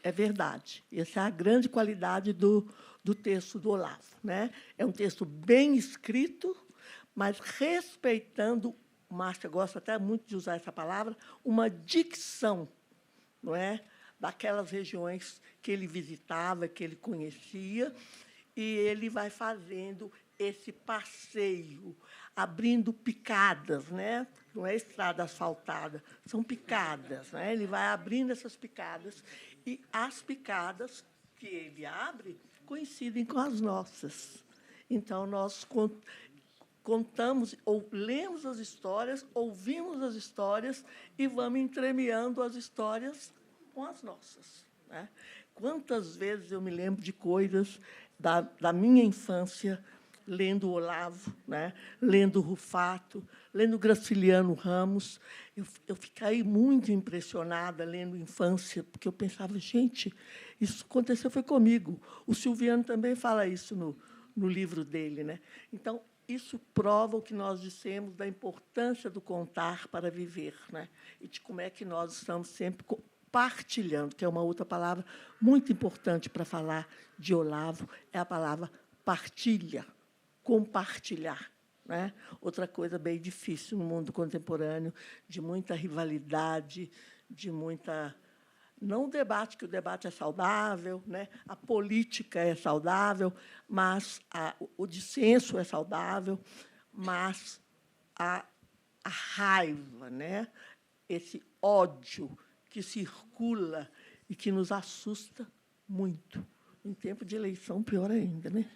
É verdade. Essa é a grande qualidade do texto do Olavo, né? É um texto bem escrito, mas respeitando, o Márcia gosta até muito de usar essa palavra, uma dicção, não é? Daquelas regiões que ele visitava, que ele conhecia, e ele vai fazendo esse passeio, abrindo picadas, né? Não é estrada asfaltada, são picadas, né? Ele vai abrindo essas picadas, e as picadas que ele abre coincidem com as nossas. Então, nós contamos, ou lemos as histórias, ouvimos as histórias e vamos entremeando as histórias com as nossas, né? Quantas vezes eu me lembro de coisas da minha infância, lendo Olavo, né? Lendo Rufato, lendo Graciliano Ramos. Eu fiquei muito impressionada lendo Infância, porque eu pensava, gente, isso aconteceu, foi comigo. O Silviano também fala isso no livro dele, né? Então, isso prova o que nós dissemos da importância do contar para viver, né? E de como é que nós estamos sempre partilhando, que é uma outra palavra muito importante para falar de Olavo, é a palavra partilha, compartilhar, né? Outra coisa bem difícil no mundo contemporâneo, de muita rivalidade, de muita... Não o debate, que o debate é saudável, né? A política é saudável, mas o dissenso é saudável, mas a raiva, né? Esse ódio que circula e que nos assusta muito. Em tempo de eleição, pior ainda, né?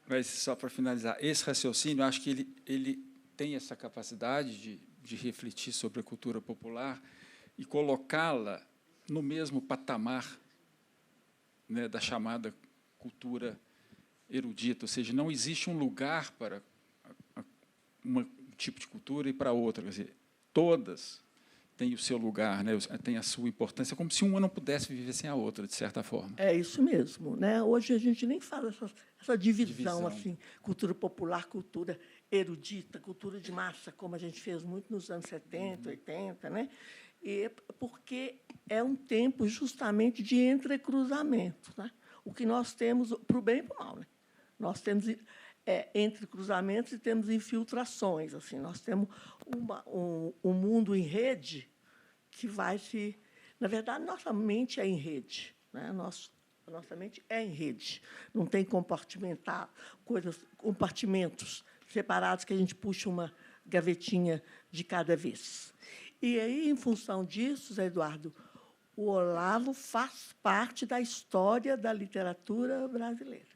Mas, só para finalizar, esse raciocínio, acho que ele tem essa capacidade de refletir sobre a cultura popular e colocá-la no mesmo patamar, né, da chamada cultura erudita, ou seja, não existe um lugar para um tipo de cultura e para outra, quer dizer, todas têm o seu lugar, né, têm a sua importância, como se uma não pudesse viver sem a outra, de certa forma. É isso mesmo, né? Hoje a gente nem fala essa divisão assim, cultura popular, cultura erudita, cultura de massa, como a gente fez muito nos anos 70, 80, né? E porque é um tempo justamente de entrecruzamento, né? O que nós temos para o bem e para o mal, né? Nós temos entrecruzamentos e temos infiltrações, assim. Nós temos um mundo em rede que vai se... Na verdade, nossa mente é em rede, né? A nossa mente é em rede. Não tem compartimentos separados que a gente puxa uma gavetinha de cada vez. E aí, em função disso, Zé Eduardo, o Olavo faz parte da história da literatura brasileira,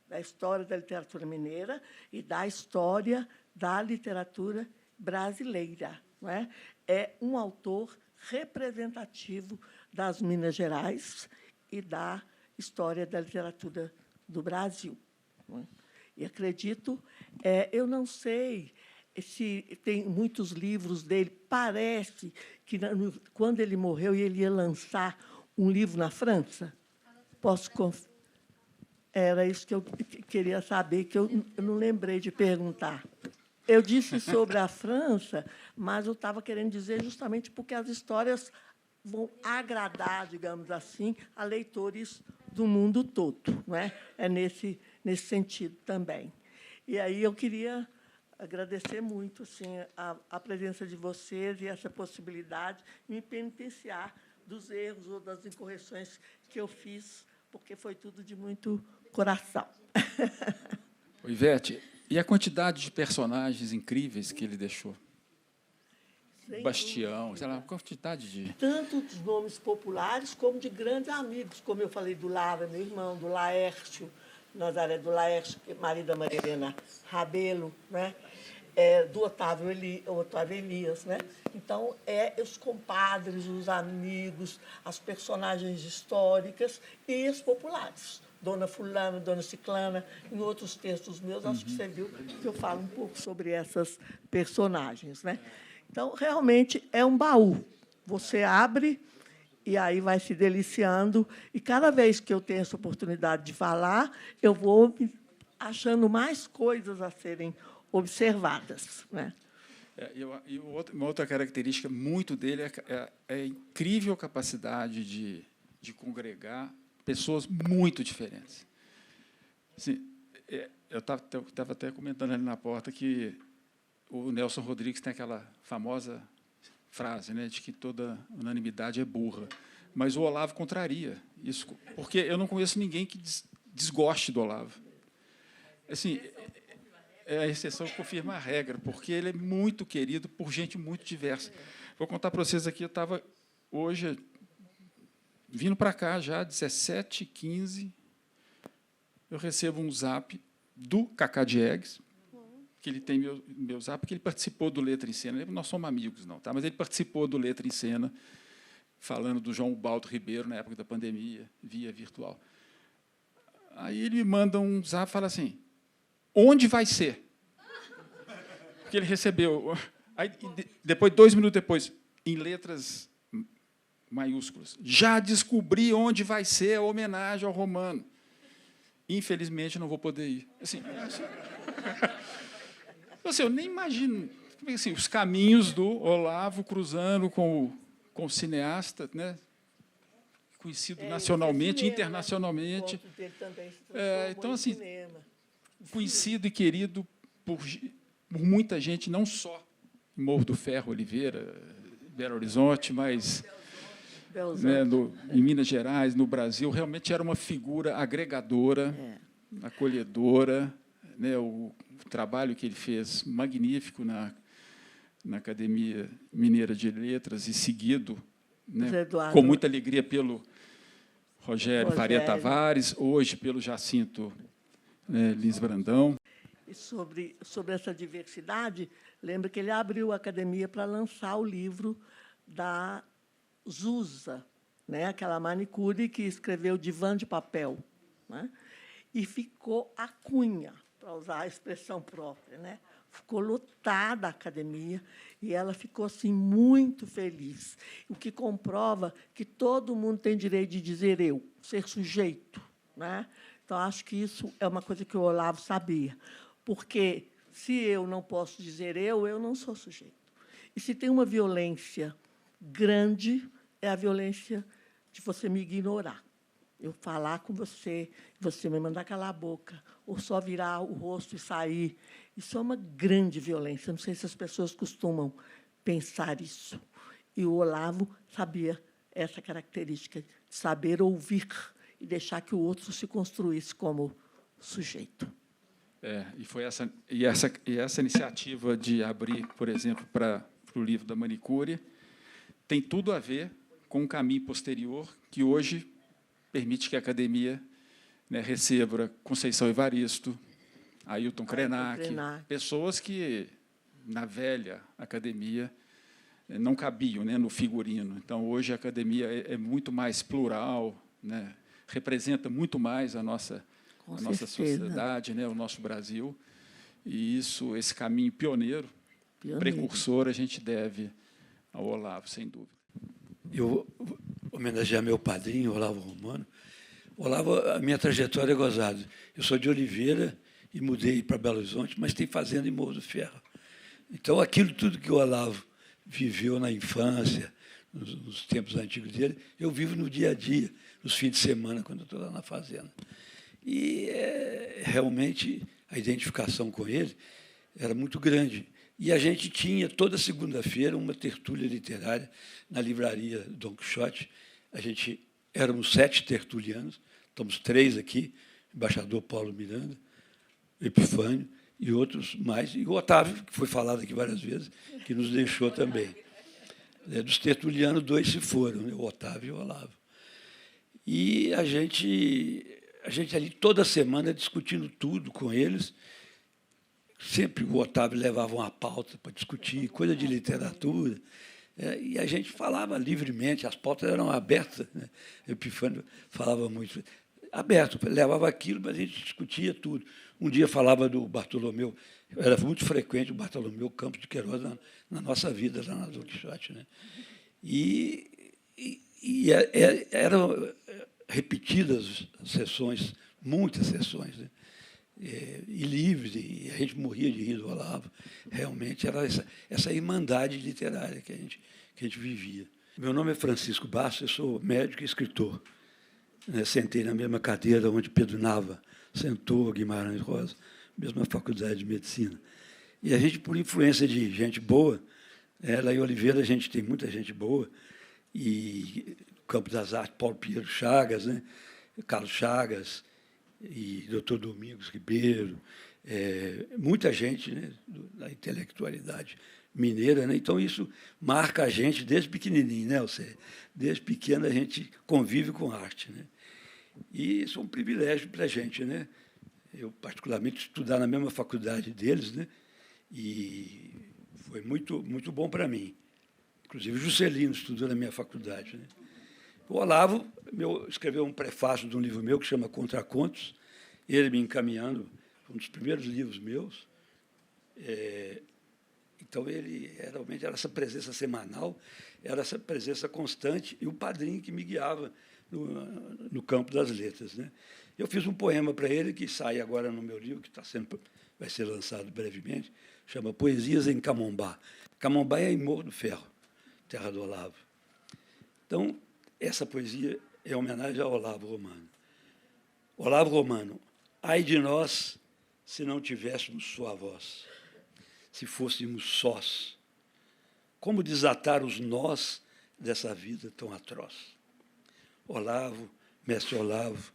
da história da literatura mineira e da história da literatura brasileira, não é? É um autor representativo das Minas Gerais e da história da literatura do Brasil, não é? E acredito, eu não sei se tem muitos livros dele, parece que, quando ele morreu, ele ia lançar um livro na França. Era isso que eu queria saber, que eu não lembrei de perguntar. Eu disse sobre a França, mas eu estava querendo dizer justamente porque as histórias vão agradar, digamos assim, a leitores do mundo todo, não é? É nesse sentido também. E aí eu queria agradecer muito assim, a presença de vocês e essa possibilidade de me penitenciar dos erros ou das incorreções que eu fiz, porque foi tudo de muito coração. Ivete, e a quantidade de personagens incríveis que ele deixou? Sem Bastião, dúvida. sei lá, uma quantidade de... Tanto dos nomes populares como de grandes amigos, como eu falei do Lara, meu irmão, do Laércio, Nazaré do Laércio, que é marido da Maria Helena Rabelo, né? Do Otávio Elias. Né? Então, os compadres, os amigos, as personagens históricas e os populares. Dona Fulana, Dona Ciclana, em outros textos meus, acho que você viu que eu falo um pouco sobre essas personagens. Né? Então, realmente, é um baú. Você abre e aí vai se deliciando. E, cada vez que eu tenho essa oportunidade de falar, eu vou achando mais coisas a serem observadas. Né? Uma outra característica muito dele é a incrível capacidade de congregar pessoas muito diferentes. Assim, eu estava até comentando ali na porta que o Nelson Rodrigues tem aquela famosa frase, né, de que toda unanimidade é burra. Mas o Olavo contraria isso, porque eu não conheço ninguém que desgoste do Olavo. Assim, a exceção que confirma a regra, porque ele é muito querido por gente muito diversa. Vou contar para vocês aqui, eu estava hoje vindo para cá já, 17h15, eu recebo um zap do Cacá Diegues, que ele tem meu zap, que ele participou do Letra em Cena. Nós somos amigos, não, tá? Mas ele participou do Letra em Cena, falando do João Ubaldo Ribeiro, na época da pandemia, via virtual. Aí ele me manda um zap e fala assim, onde vai ser? Porque ele recebeu. Aí, depois, 2 minutos depois, em letras maiúsculas, já descobri onde vai ser a homenagem ao Romano. Infelizmente, não vou poder ir. Assim, eu nem imagino assim, os caminhos do Olavo cruzando com o cineasta, né, conhecido nacionalmente, cinema, internacionalmente. Né? Dele também se Então, assim, cinema. Conhecido e querido por muita gente, não só em Morro do Ferro, Oliveira, Belo Horizonte, mas né, em Minas Gerais, no Brasil, realmente era uma figura agregadora, acolhedora. Né, o trabalho que ele fez magnífico na Academia Mineira de Letras e seguido, né, com muita alegria pelo Rogério Faria Tavares, hoje pelo Jacinto Lins Brandão. E sobre essa diversidade, lembra que ele abriu a academia para lançar o livro da Zusa, né? Aquela manicure que escreveu Divã de Papel. Né? E ficou a cunha, para usar a expressão própria. Né? Ficou lotada a academia e ela ficou assim, muito feliz, o que comprova que todo mundo tem direito de dizer eu, ser sujeito. Né? Então, acho que isso é uma coisa que o Olavo sabia, porque, se eu não posso dizer eu não sou sujeito. E se tem uma violência grande, é a violência de você me ignorar. Eu falar com você, você me mandar calar a boca, ou só virar o rosto e sair. Isso é uma grande violência. Não sei se as pessoas costumam pensar isso. E o Olavo sabia essa característica, de saber ouvir e deixar que o outro se construísse como sujeito. E foi essa iniciativa de abrir, por exemplo, para o livro da manicure, tem tudo a ver com um caminho posterior que hoje permite que a academia, né, receba Conceição Evaristo, Ailton Krenak, pessoas que, na velha academia, não cabiam, né, no figurino. Então, hoje, a academia é muito mais plural, né, representa muito mais a nossa sociedade, né, o nosso Brasil. E esse caminho pioneiro, precursor, a gente deve ao Olavo, sem dúvida. Eu vou homenagear meu padrinho, Olavo Romano. Olavo, a minha trajetória é gozada. Eu sou de Oliveira e mudei para Belo Horizonte, mas tem fazenda em Morro do Ferro. Então, aquilo tudo que o Olavo viveu na infância, nos tempos antigos dele, eu vivo no dia a dia, nos fins de semana, quando eu estou lá na fazenda. E, realmente, a identificação com ele era muito grande. E a gente tinha, toda segunda-feira, uma tertúlia literária na livraria Dom Quixote. Éramos 7 tertulianos, estamos 3 aqui, embaixador Paulo Miranda, Epifânio e outros mais, e o Otávio, que foi falado aqui várias vezes, que nos deixou também. Dos tertulianos, 2 se foram, né? O Otávio e o Olavo. E a gente ali toda semana discutindo tudo com eles. Sempre o Otávio levava uma pauta para discutir, coisa de literatura, e a gente falava livremente, as pautas eram abertas, né? O Epifânio falava muito, aberto, levava aquilo, mas a gente discutia tudo. Um dia falava do Bartolomeu, era muito frequente o Bartolomeu Campos de Queiroz na nossa vida, lá na Dom Quixote, né? Eram repetidas sessões, muitas sessões, né? E livres, e a gente morria de rir do Olavo. Realmente era essa irmandade literária que a gente vivia. Meu nome é Francisco Bastos, eu sou médico e escritor. Sentei na mesma cadeira onde Pedro Nava sentou, Guimarães Rosa, mesma faculdade de medicina. E a gente, por influência de gente boa, lá em Oliveira a gente tem muita gente boa, e Campo das Artes, Paulo Pinheiro Chagas, né? Carlos Chagas, e doutor Domingos Ribeiro, muita gente, né, da intelectualidade mineira, né? Então, isso marca a gente desde pequenininho, né, você? Desde pequeno a gente convive com arte, né? E isso é um privilégio para a gente, né? Eu, particularmente, estudar na mesma faculdade deles, né? E foi muito, muito bom para mim. Inclusive, o Juscelino estudou na minha faculdade, né? O Olavo escreveu um prefácio de um livro meu que chama Contracontos, ele me encaminhando, um dos primeiros livros meus. Então, ele realmente era essa presença semanal, era essa presença constante, e o padrinho que me guiava no campo das letras, né? Eu fiz um poema para ele, que sai agora no meu livro, que vai ser lançado brevemente, chama Poesias em Camombá. Camombá é em Morro do Ferro, terra do Olavo. Então, essa poesia é homenagem ao Olavo Romano. Olavo Romano, ai de nós se não tivéssemos sua voz, se fôssemos sós. Como desatar os nós dessa vida tão atroz? Olavo, mestre Olavo,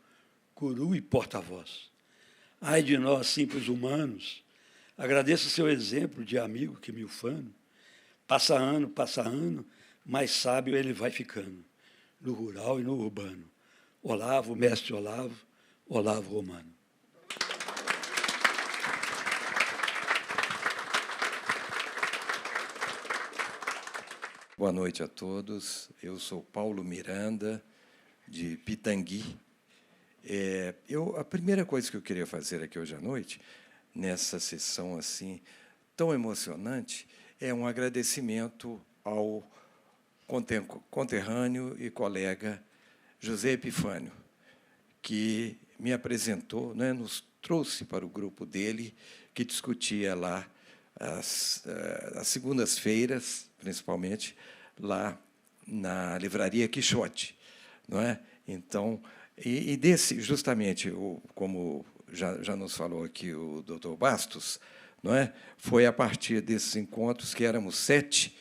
guru e porta-voz. Ai de nós, simples humanos, agradeço seu exemplo de amigo que me ufano. Passa ano, mais sábio ele vai ficando, no rural e no urbano. Olavo, mestre Olavo, Olavo Romano. Boa noite a todos. Eu sou Paulo Miranda, de Pitangui. A primeira coisa que eu queria fazer aqui hoje à noite, nessa sessão assim tão emocionante, é um agradecimento ao conterrâneo e colega José Epifânio, que me apresentou, né, nos trouxe para o grupo dele, que discutia lá às segundas-feiras, principalmente, lá na livraria Quixote, não é? Então, justamente, como já nos falou aqui o doutor Bastos, não é? Foi a partir desses encontros, que éramos 7,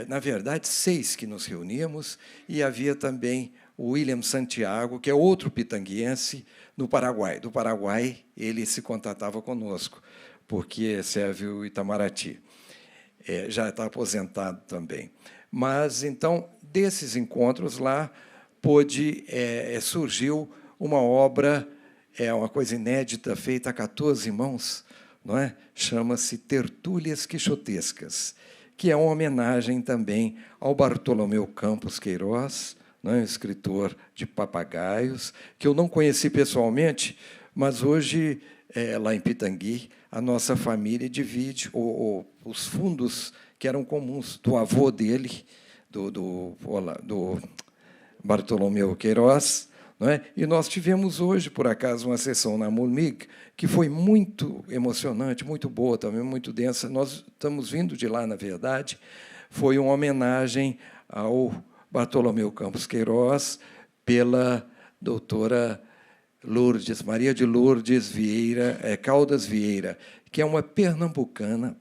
na verdade, 6 que nos reuníamos, e havia também o William Santiago, que é outro pitanguiense, no Paraguai. Do Paraguai, ele se contatava conosco, porque serve o Itamaraty. Já está aposentado também. Mas, então, desses encontros lá, surgiu uma obra, uma coisa inédita, feita a 14 mãos, não é? Chama-se Tertúlias Quixotescas, que é uma homenagem também ao Bartolomeu Campos Queiroz, não é? Escritor de papagaios, que eu não conheci pessoalmente, mas hoje, lá em Pitangui, a nossa família divide os fundos que eram comuns do avô dele, do Bartolomeu Queiroz, não é? E nós tivemos hoje, por acaso, uma sessão na Mulmig, que foi muito emocionante, muito boa também, muito densa. Nós estamos vindo de lá, na verdade. Foi uma homenagem ao Bartolomeu Campos Queiroz pela doutora Lourdes, Maria de Lourdes Vieira, Caldas Vieira, que é uma pernambucana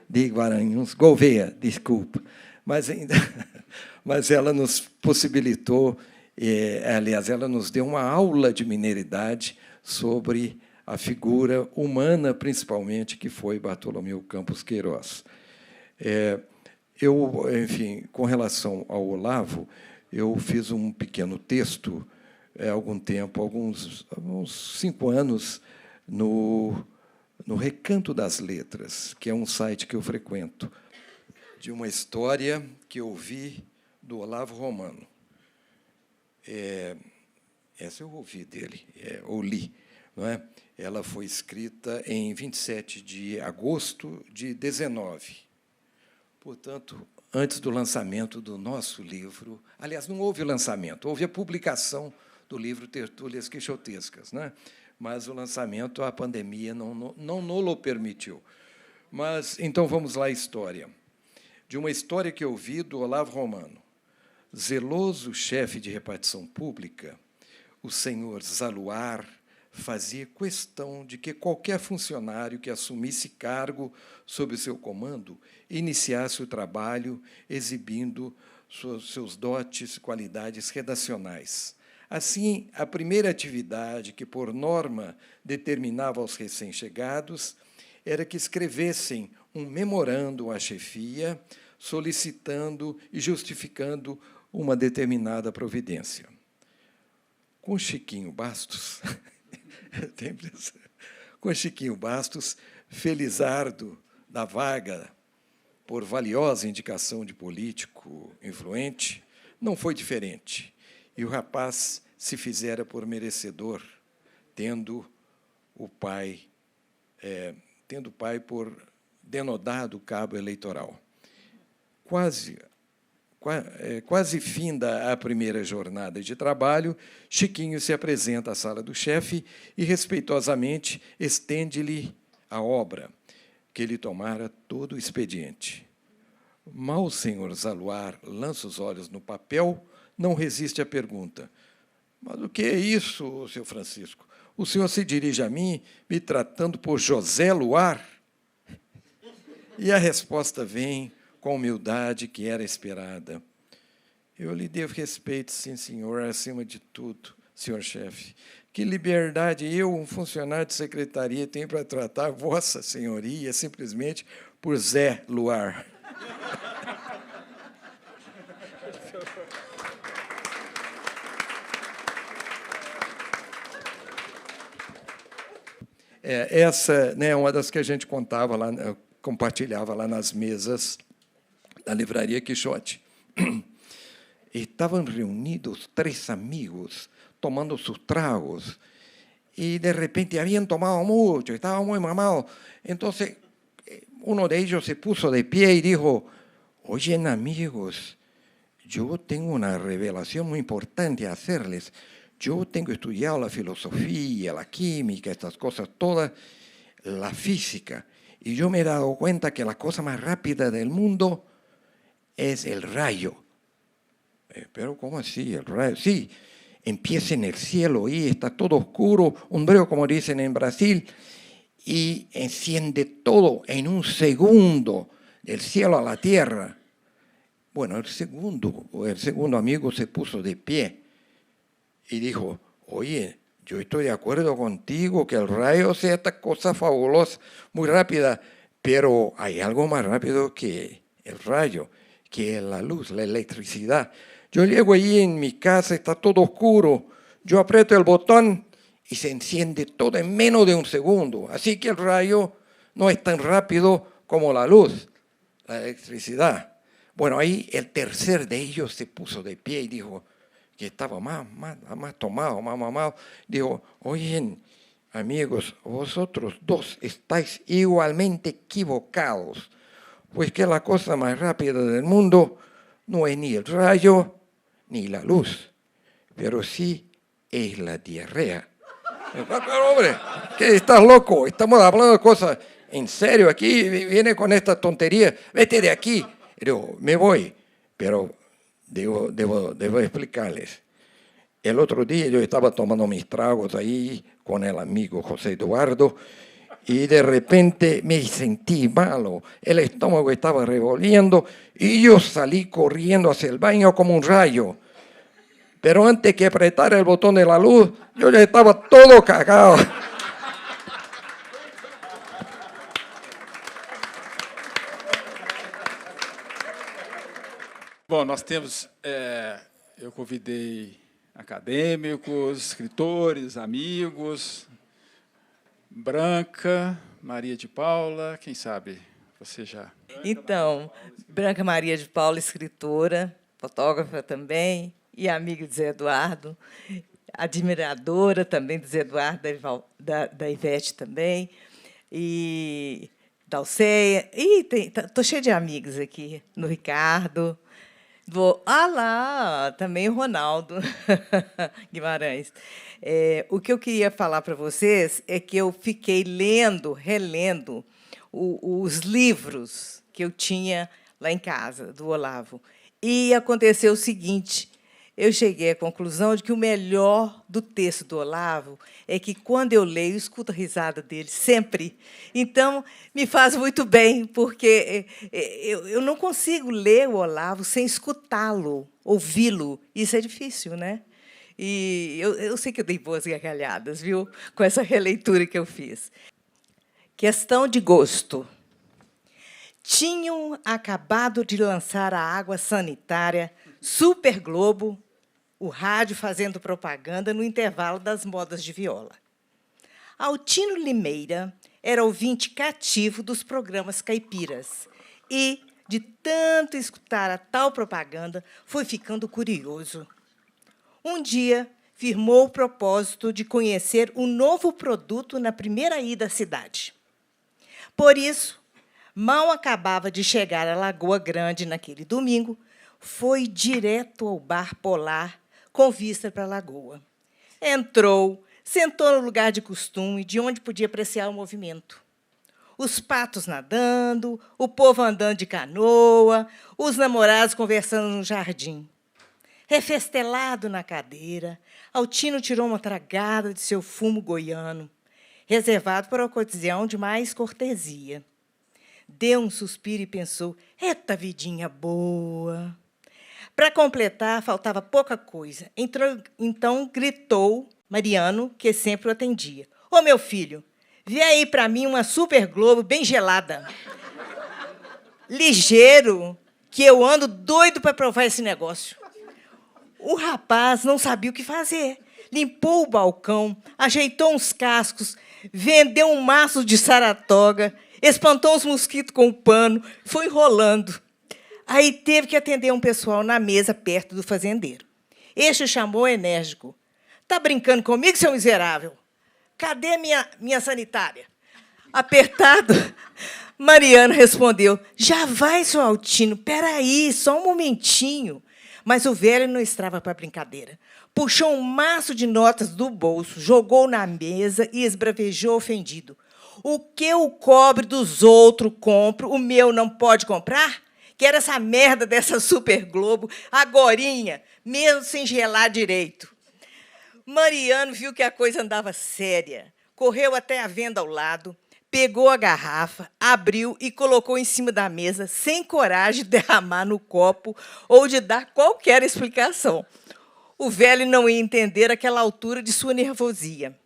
de Guaranhuns, Gouveia, desculpa, mas ela nos possibilitou, aliás, ela nos deu uma aula de mineiridade sobre a figura humana, principalmente, que foi Bartolomeu Campos Queiroz. Enfim, com relação ao Olavo, eu fiz um pequeno texto, há algum tempo, alguns 5 anos, no Recanto das Letras, que é um site que eu frequento, de uma história que eu vi do Olavo Romano. Essa eu ouvi dele, ou li, não é? Ela foi escrita em 27 de agosto de 19. Portanto, antes do lançamento do nosso livro, aliás, não houve o lançamento, houve a publicação do livro Tertúlias Quixotescas, né? Mas o lançamento, a pandemia não nos permitiu. Mas, então, vamos lá à história. De uma história que eu vi do Olavo Romano. Zeloso chefe de repartição pública, o senhor Zaluar fazia questão de que qualquer funcionário que assumisse cargo sob o seu comando iniciasse o trabalho exibindo seus dotes e qualidades redacionais. Assim, a primeira atividade que, por norma, determinava aos recém-chegados era que escrevessem um memorando à chefia, solicitando e justificando uma determinada providência. Com Chiquinho Bastos, felizardo da vaga por valiosa indicação de político influente, não foi diferente. E o rapaz se fizera por merecedor, tendo o pai por denodado cabo eleitoral. Quase finda a primeira jornada de trabalho, Chiquinho se apresenta à sala do chefe e, respeitosamente, estende-lhe a obra, que ele tomara todo o expediente. Mal o senhor Zaluar lança os olhos no papel, não resiste à pergunta. Mas o que é isso, seu Francisco? O senhor se dirige a mim, me tratando por José Luar? E a resposta vem com a humildade que era esperada. Eu lhe devo respeito, sim, senhor, acima de tudo, senhor chefe. Que liberdade eu, um funcionário de secretaria, tenho para tratar vossa senhoria simplesmente por Zé Luar? Essa, né, é uma das que a gente contava lá, compartilhava lá nas mesas da Livraria Quixote. Estavam reunidos 3 amigos tomando sus tragos y de repente habían tomado mucho, estaban muy mamados. Entonces uno de ellos se puso de pie y dijo: oyen, amigos, yo tengo una revelación muy importante a hacerles. Yo tengo estudiado la filosofía, la química, estas cosas todas, la física, y yo me he dado cuenta que la cosa más rápida del mundo es el rayo. Pero ¿cómo así? El rayo, sí, empieza en el cielo y está todo oscuro, umbreo como dicen en Brasil, y enciende todo en un segundo, del cielo a la tierra. Bueno, el segundo amigo se puso de pie y dijo: oye, yo estoy de acuerdo contigo que el rayo sea esta cosa fabulosa, muy rápida, pero hay algo más rápido que el rayo, que es la luz, la electricidad. Yo llego allí en mi casa, está todo oscuro, yo aprieto el botón y se enciende todo en menos de un segundo. Así que el rayo no es tan rápido como la luz, la electricidad. Bueno, ahí el tercer de ellos se puso de pie y dijo, que estaba más tomado, más mamado, dijo: oyen, amigos, vosotros dos estáis igualmente equivocados, pues que la cosa más rápida del mundo no es ni el rayo ni la luz, pero sí es la diarrea. Pero, hombre, ¿qué estás loco? Estamos hablando de cosas en serio aquí, viene con esta tontería, vete de aquí. Y digo, me voy, pero debo explicarles. El otro día yo estaba tomando mis tragos ahí con el amigo José Eduardo y de repente me sentí malo, el estómago estaba revolviendo y yo salí corriendo hacia el baño como un rayo. Pero antes que apretara el botón de la luz, yo ya estaba todo cagado. Bom, nós temos, eu convidei acadêmicos, escritores, amigos, Branca, Maria de Paula, quem sabe você já... Então, Branca Maria de Paula, escritora, fotógrafa também, e amiga de Zé Eduardo, admiradora também do Zé Eduardo, da Ivete também, e da Alceia. Estou cheia de amigos aqui, no Ricardo. Lá, também o Ronaldo Guimarães. O que eu queria falar para vocês é que eu fiquei relendo os livros que eu tinha lá em casa, do Olavo. E aconteceu o seguinte, eu cheguei à conclusão de que o melhor do texto do Olavo é que, quando eu leio, eu escuto a risada dele, sempre. Então, me faz muito bem, porque eu não consigo ler o Olavo sem escutá-lo, ouvi-lo. Isso é difícil, né? E eu sei que eu dei boas gargalhadas, viu, com essa releitura que eu fiz. Questão de gosto. Tinham acabado de lançar a água sanitária Super Globo, o rádio fazendo propaganda no intervalo das modas de viola. Altino Limeira era ouvinte cativo dos programas caipiras e, de tanto escutar a tal propaganda, foi ficando curioso. Um dia, firmou o propósito de conhecer um novo produto na primeira ida à cidade. Por isso, mal acabava de chegar à Lagoa Grande naquele domingo, foi direto ao Bar Polar, com vista para a lagoa. Entrou, sentou no lugar de costume, de onde podia apreciar o movimento. Os patos nadando, o povo andando de canoa, os namorados conversando no jardim. Refestelado na cadeira, Altino tirou uma tragada de seu fumo goiano, reservado para a ocasião de mais cortesia. Deu um suspiro e pensou, eita vidinha boa! Para completar, faltava pouca coisa. Então, gritou Mariano, que sempre o atendia. Ô, meu filho, vê aí para mim uma Super Globo bem gelada. Ligeiro, que eu ando doido para provar esse negócio. O rapaz não sabia o que fazer. Limpou o balcão, ajeitou uns cascos, vendeu um maço de Saratoga, espantou os mosquitos com o pano, foi enrolando. Aí teve que atender um pessoal na mesa perto do fazendeiro. Este chamou enérgico. Tá brincando comigo, seu miserável? Cadê minha sanitária? Apertado, Mariano respondeu, já vai, seu Altino, peraí, só um momentinho. Mas o velho não estava para brincadeira. Puxou um maço de notas do bolso, jogou na mesa e esbravejou ofendido. O que eu cobre dos outros compro, o meu não pode comprar? Quero essa merda dessa Super Globo, agorinha, mesmo sem gelar direito. Mariano viu que a coisa andava séria, correu até a venda ao lado, pegou a garrafa, abriu e colocou em cima da mesa, sem coragem de derramar no copo ou de dar qualquer explicação. O velho não ia entender aquela altura de sua nervosia.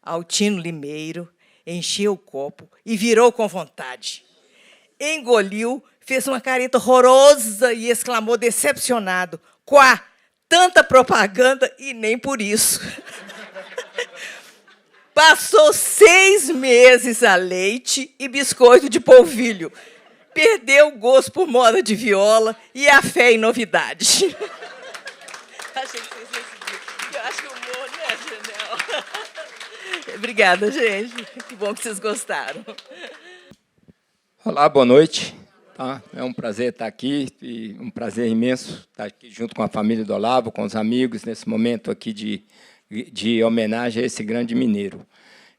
Altino Limeiro encheu o copo e virou com vontade. Engoliu, fez uma careta horrorosa e exclamou decepcionado, quá, tanta propaganda e nem por isso. Passou 6 meses a leite e biscoito de polvilho. Perdeu o gosto por moda de viola e a fé em novidade. Achei que vocês conseguiram. Eu acho que o humor não é genial. Obrigada, gente. Que bom que vocês gostaram. Olá, boa noite. É um prazer estar aqui, e um prazer imenso estar aqui junto com a família do Olavo, com os amigos, nesse momento aqui de homenagem a esse grande mineiro.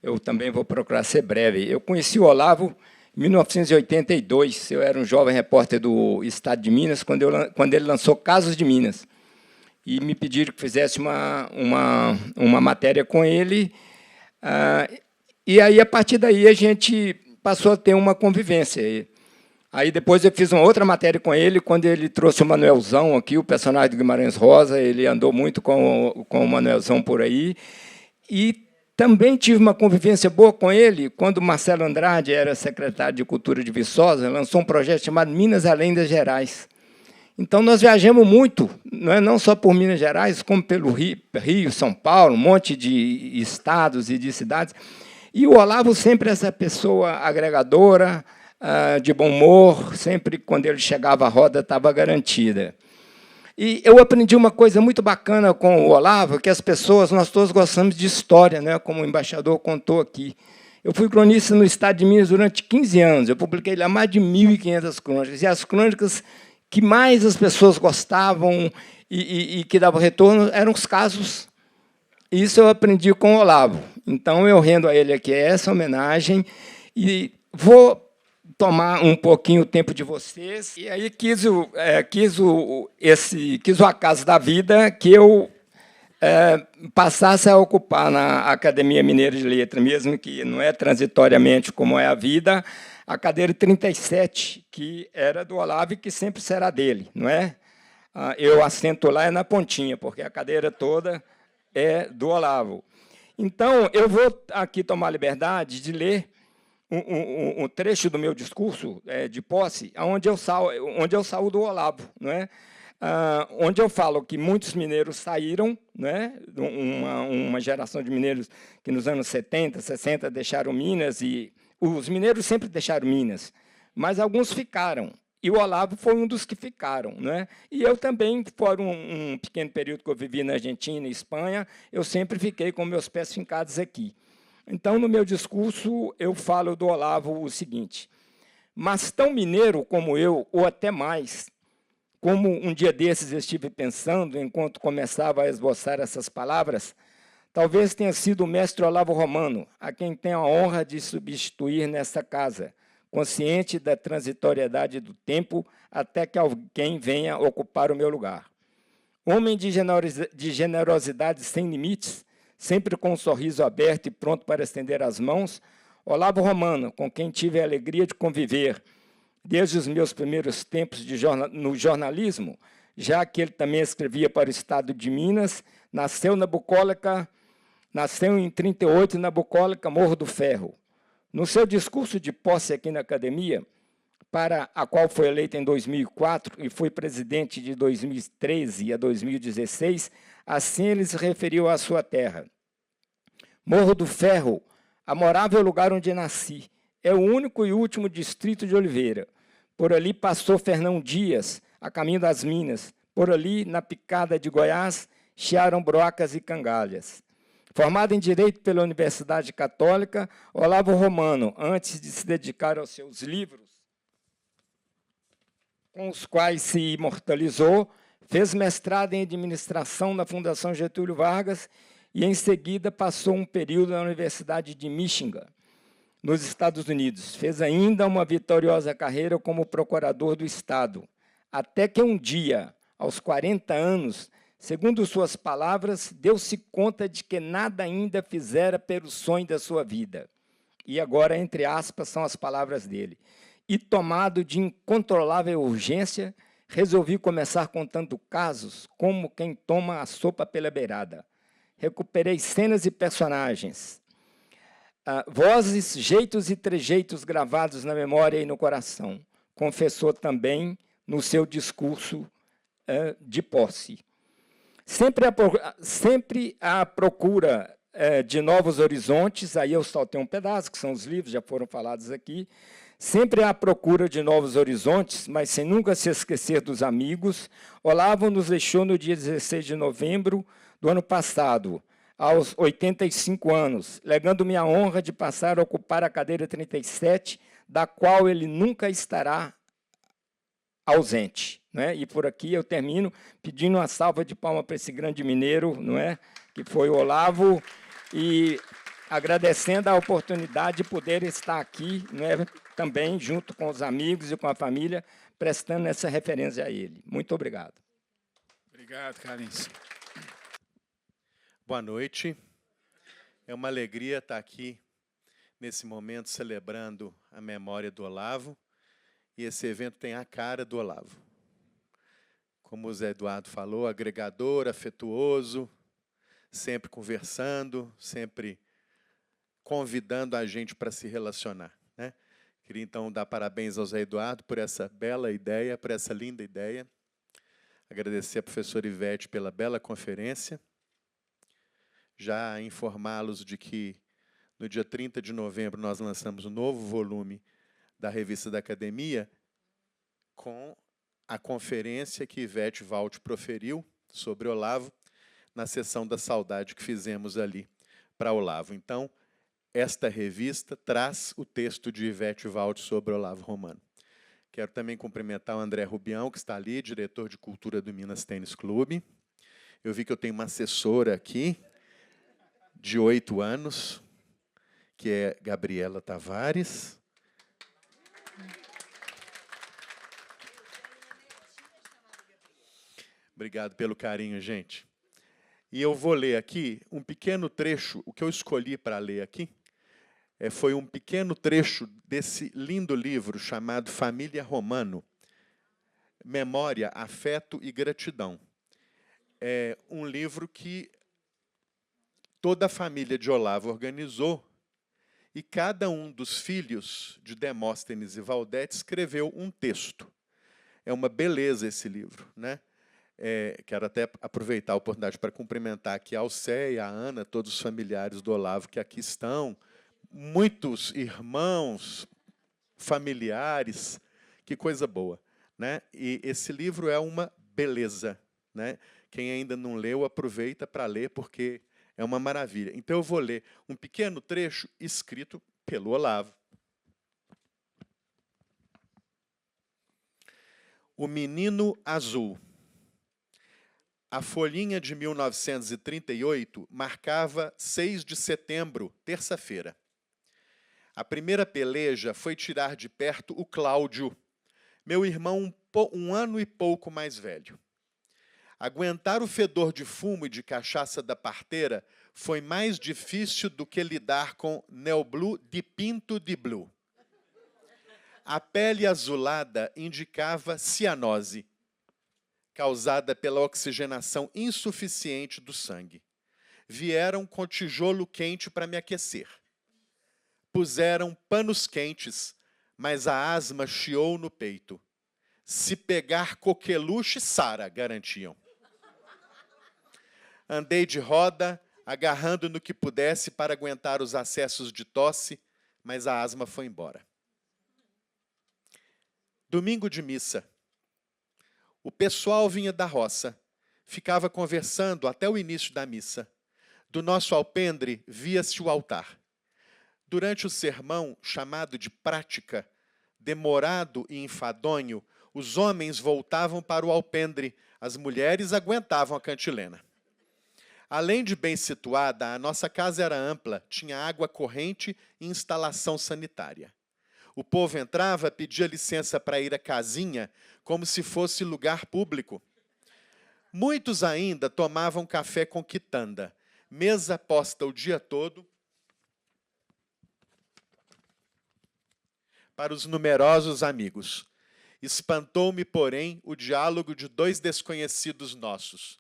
Eu também vou procurar ser breve. Eu conheci o Olavo em 1982. Eu era um jovem repórter do Estado de Minas, quando ele lançou Casos de Minas. e me pediram que fizesse uma matéria com ele. E aí, a partir daí, a gente passou a ter uma convivência. Aí, depois, eu fiz uma outra matéria com ele, quando ele trouxe o Manuelzão aqui, o personagem do Guimarães Rosa. Ele andou muito com o Manuelzão por aí. E também tive uma convivência boa com ele quando o Marcelo Andrade era secretário de Cultura de Viçosa, lançou um projeto chamado Minas Além das Gerais. Então, nós viajamos muito, não só por Minas Gerais, como pelo Rio, São Paulo, um monte de estados e de cidades. E o Olavo sempre essa pessoa agregadora, de bom humor, sempre quando ele chegava, a roda estava garantida. E eu aprendi uma coisa muito bacana com o Olavo, que as pessoas, nós todos gostamos de história, né, como o embaixador contou aqui. Eu fui cronista no Estado de Minas durante 15 anos, eu publiquei lá mais de 1.500 crônicas, e as crônicas que mais as pessoas gostavam e que davam retorno eram os casos. Isso eu aprendi com o Olavo. Então, eu rendo a ele aqui essa homenagem e vou tomar um pouquinho o tempo de vocês. E aí quis o acaso da vida que eu passasse a ocupar na Academia Mineira de Letras, mesmo que não é transitoriamente como é a vida, a cadeira 37, que era do Olavo e que sempre será dele, não é? Eu assento lá na pontinha, porque a cadeira toda é do Olavo. Então, eu vou aqui tomar a liberdade de ler um trecho do meu discurso de posse, onde eu saúdo o Olavo, não é? Onde eu falo que muitos mineiros saíram, né? Uma geração de mineiros que nos anos 70, 60 deixaram Minas, e os mineiros sempre deixaram Minas, mas alguns ficaram. E o Olavo foi um dos que ficaram, né? E eu também, por um pequeno período que eu vivi na Argentina e Espanha, eu sempre fiquei com meus pés fincados aqui. Então, no meu discurso, eu falo do Olavo o seguinte: mas tão mineiro como eu, ou até mais, como um dia desses eu estive pensando, enquanto começava a esboçar essas palavras, talvez tenha sido o mestre Olavo Romano, a quem tenho a honra de substituir nessa casa, consciente da transitoriedade do tempo, até que alguém venha ocupar o meu lugar. Homem de generosidade sem limites, sempre com um sorriso aberto e pronto para estender as mãos, Olavo Romano, com quem tive a alegria de conviver desde os meus primeiros tempos no jornalismo, já que ele também escrevia para o Estado de Minas, nasceu em 1938 na bucólica Morro do Ferro. No seu discurso de posse aqui na Academia, para a qual foi eleito em 2004 e foi presidente de 2013 a 2016, assim ele se referiu à sua terra. Morro do Ferro, amorável lugar onde nasci, é o único e último distrito de Oliveira. Por ali passou Fernão Dias, a caminho das Minas. Por ali, na picada de Goiás, chiaram Brocas e Cangalhas. Formado em Direito pela Universidade Católica, Olavo Romano, antes de se dedicar aos seus livros, com os quais se imortalizou, fez mestrado em Administração na Fundação Getúlio Vargas e, em seguida, passou um período na Universidade de Michigan, nos Estados Unidos. Fez ainda uma vitoriosa carreira como procurador do Estado, até que um dia, aos 40 anos, segundo suas palavras, deu-se conta de que nada ainda fizera pelo sonho da sua vida. E agora, entre aspas, são as palavras dele. E, tomado de incontrolável urgência, resolvi começar contando casos como quem toma a sopa pela beirada. Recuperei cenas e personagens, vozes, jeitos e trejeitos gravados na memória e no coração, confessou também no seu discurso de posse. Sempre à procura de novos horizontes, aí eu saltei um pedaço, que são os livros, já foram falados aqui, sempre à procura de novos horizontes, mas sem nunca se esquecer dos amigos, Olavo nos deixou no dia 16 de novembro do ano passado, aos 85 anos, legando-me a honra de passar a ocupar a cadeira 37, da qual ele nunca estará ausente. Não é? E por aqui eu termino pedindo uma salva de palmas para esse grande mineiro, não é? Que foi o Olavo, e agradecendo a oportunidade de poder estar aqui, não é? Também junto com os amigos e com a família, prestando essa referência a ele. Muito obrigado. Obrigado, Carlinhos. Boa noite. É uma alegria estar aqui nesse momento celebrando a memória do Olavo. E esse evento tem a cara do Olavo. Como o Zé Eduardo falou, agregador, afetuoso, sempre conversando, sempre convidando a gente para se relacionar, né? Queria, então, dar parabéns ao Zé Eduardo por essa bela ideia, por essa linda ideia. Agradecer à professora Ivete pela bela conferência. Já informá-los de que, no dia 30 de novembro, nós lançamos um novo volume da Revista da Academia com a conferência que Ivete Walt proferiu sobre Olavo na sessão da saudade que fizemos ali para Olavo. Então, esta revista traz o texto de Ivete Walt sobre Olavo Romano. Quero também cumprimentar o André Rubião, que está ali, diretor de Cultura do Minas Tênis Clube. Eu vi que eu tenho uma assessora aqui, de 8 anos, que é Gabriela Tavares. Obrigado pelo carinho, gente. E eu vou ler aqui um pequeno trecho, o que eu escolhi para ler aqui, foi um pequeno trecho desse lindo livro chamado Família Romano, Memória, Afeto e Gratidão. É um livro que toda a família de Olavo organizou e cada um dos filhos de Demóstenes e Valdete escreveu um texto. É uma beleza esse livro, né? Quero até aproveitar a oportunidade para cumprimentar aqui a Alcéia, a Ana, todos os familiares do Olavo que aqui estão, muitos irmãos, familiares, que coisa boa, né? E esse livro é uma beleza, né? Quem ainda não leu, aproveita para ler, porque é uma maravilha. Então eu vou ler um pequeno trecho escrito pelo Olavo. O Menino Azul. A folhinha de 1938 marcava 6 de setembro, terça-feira. A primeira peleja foi tirar de perto o Cláudio, meu irmão um ano e pouco mais velho. Aguentar o fedor de fumo e de cachaça da parteira foi mais difícil do que lidar com Neoblu de Pinto de Blue. A pele azulada indicava cianose, causada pela oxigenação insuficiente do sangue. Vieram com tijolo quente para me aquecer. Puseram panos quentes, mas a asma chiou no peito. Se pegar coqueluche, sara, garantiam. Andei de roda, agarrando no que pudesse para aguentar os acessos de tosse, mas a asma foi embora. Domingo de missa. O pessoal vinha da roça, ficava conversando até o início da missa. Do nosso alpendre via-se o altar. Durante o sermão, chamado de prática, demorado e enfadonho, os homens voltavam para o alpendre, as mulheres aguentavam a cantilena. Além de bem situada, a nossa casa era ampla, tinha água corrente e instalação sanitária. O povo entrava, pedia licença para ir à casinha, como se fosse lugar público. Muitos ainda tomavam café com quitanda, mesa posta o dia todo para os numerosos amigos. Espantou-me, porém, o diálogo de 2 desconhecidos nossos.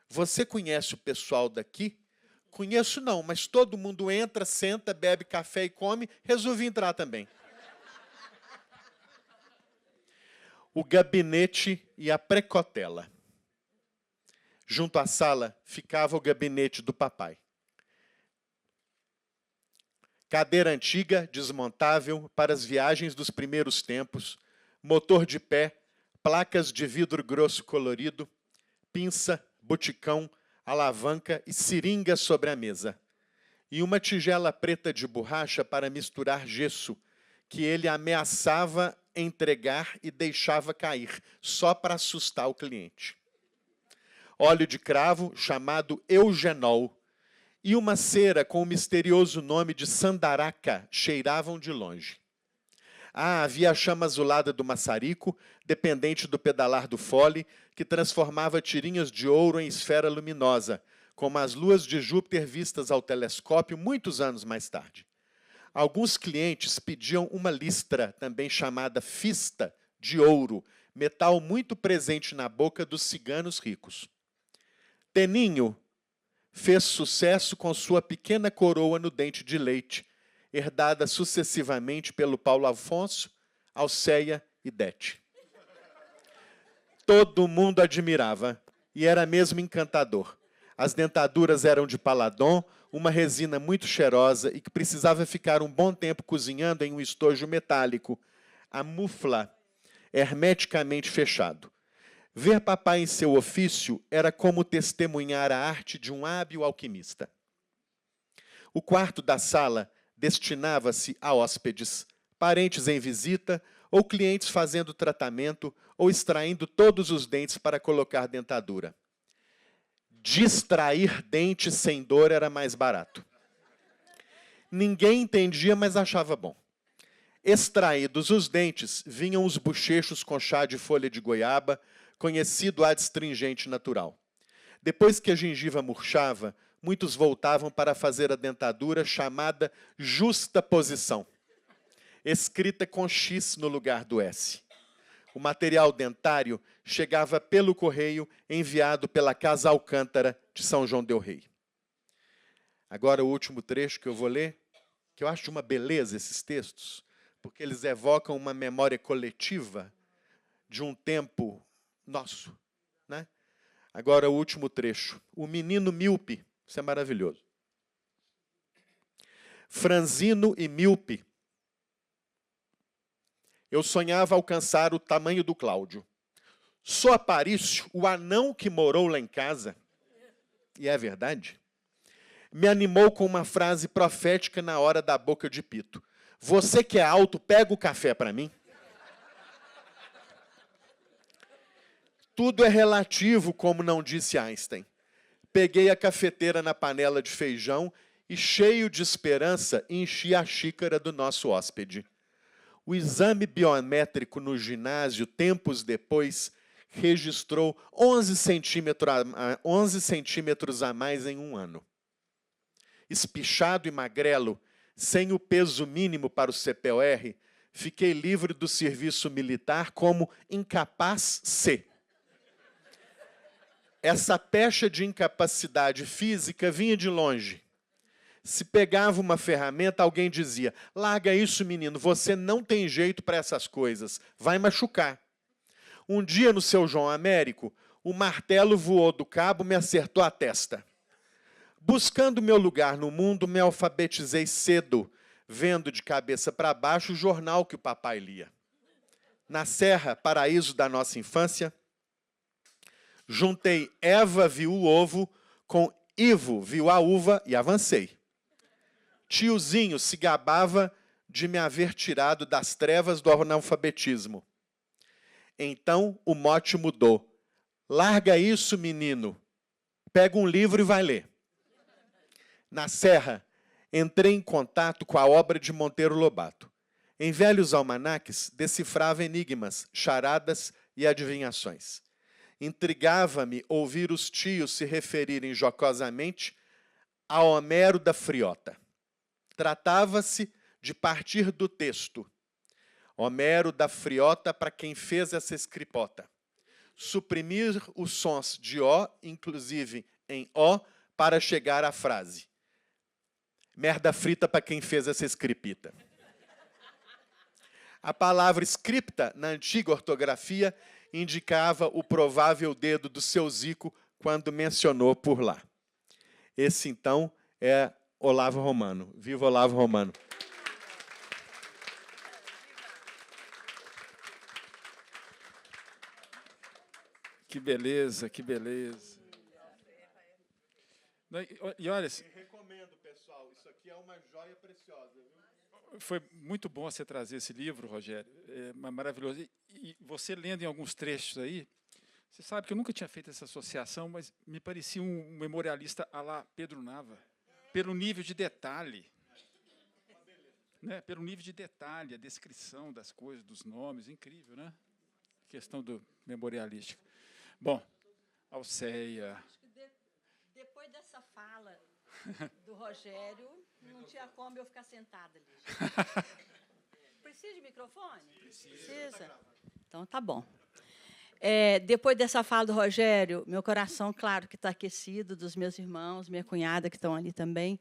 Você conhece o pessoal daqui? Conheço não, mas todo mundo entra, senta, bebe café e come. Resolvi entrar também. O gabinete e a precotela. Junto à sala ficava o gabinete do papai. Cadeira antiga, desmontável, para as viagens dos primeiros tempos, motor de pé, placas de vidro grosso colorido, pinça, boticão, alavanca e seringa sobre a mesa. E uma tigela preta de borracha para misturar gesso, que ele ameaçava entregar e deixava cair, só para assustar o cliente. Óleo de cravo, chamado eugenol, e uma cera com o misterioso nome de sandaraca cheiravam de longe. Havia a chama azulada do maçarico, dependente do pedalar do fole, que transformava tirinhas de ouro em esfera luminosa, como as luas de Júpiter vistas ao telescópio muitos anos mais tarde. Alguns clientes pediam uma listra, também chamada fista, de ouro, metal muito presente na boca dos ciganos ricos. Teninho fez sucesso com sua pequena coroa no dente de leite, herdada sucessivamente pelo Paulo Afonso, Alceia e Dete. Todo mundo admirava, e era mesmo encantador. As dentaduras eram de paladon, uma resina muito cheirosa e que precisava ficar um bom tempo cozinhando em um estojo metálico, a mufla, hermeticamente fechado. Ver papai em seu ofício era como testemunhar a arte de um hábil alquimista. O quarto da sala destinava-se a hóspedes, parentes em visita ou clientes fazendo tratamento ou extraindo todos os dentes para colocar dentadura. Distrair dentes sem dor era mais barato. Ninguém entendia, mas achava bom. Extraídos os dentes, vinham os bochechos com chá de folha de goiaba, conhecido adstringente natural. Depois que a gengiva murchava, muitos voltavam para fazer a dentadura chamada justaposição, escrita com X no lugar do S. O material dentário chegava pelo correio enviado pela Casa Alcântara de São João del Rei. Agora o último trecho que eu vou ler, que eu acho de uma beleza esses textos, porque eles evocam uma memória coletiva de um tempo nosso, né? Agora o último trecho. O menino míope, isso é maravilhoso. Franzino e míope. Eu sonhava alcançar o tamanho do Cláudio. Só Aparício, o anão que morou lá em casa, e é verdade, me animou com uma frase profética na hora da boca de pito. Você que é alto, pega o café para mim. Tudo é relativo, como não disse Einstein. Peguei a cafeteira na panela de feijão e, cheio de esperança, enchi a xícara do nosso hóspede. O exame biométrico no ginásio, tempos depois, registrou 11 centímetros a mais em um ano. Espichado e magrelo, sem o peso mínimo para o CPOR, fiquei livre do serviço militar como incapaz C. Essa pecha de incapacidade física vinha de longe. Se pegava uma ferramenta, alguém dizia, larga isso, menino, você não tem jeito para essas coisas, vai machucar. Um dia, no seu João Américo, o martelo voou do cabo e me acertou a testa. Buscando meu lugar no mundo, me alfabetizei cedo, vendo de cabeça para baixo o jornal que o papai lia. Na Serra, paraíso da nossa infância, juntei Eva viu o ovo com Ivo viu a uva e avancei. Tiozinho se gabava de me haver tirado das trevas do analfabetismo. Então o mote mudou. Larga isso, menino. Pega um livro e vai ler. Na Serra, entrei em contato com a obra de Monteiro Lobato. Em velhos almanaques, decifrava enigmas, charadas e adivinhações. Intrigava-me ouvir os tios se referirem jocosamente a Homero da Friota. Tratava-se de partir do texto. Homero da Friota para quem fez essa escripota. Suprimir os sons de O, inclusive em O, para chegar à frase. Merda frita para quem fez essa escripita. A palavra scripta, na antiga ortografia, indicava o provável dedo do seu Zico quando mencionou por lá. Esse, então, é Olavo Romano. Viva Olavo Romano! Que beleza, que beleza. E olha, recomendo, pessoal, isso aqui é uma joia preciosa, viu? Foi muito bom você trazer esse livro, Rogério, é maravilhoso. E você lendo em alguns trechos aí, você sabe que eu nunca tinha feito essa associação, mas me parecia um memorialista à la Pedro Nava, pelo nível de detalhe. né, pelo nível de detalhe, a descrição das coisas, dos nomes, incrível, né? Questão do memorialística. Bom, Alceia. Acho que depois dessa fala do Rogério, não tinha como eu ficar sentada ali. Precisa de microfone? Precisa. Então, tá bom. Depois dessa fala do Rogério, meu coração, claro, que está aquecido, dos meus irmãos, minha cunhada, que estão ali também.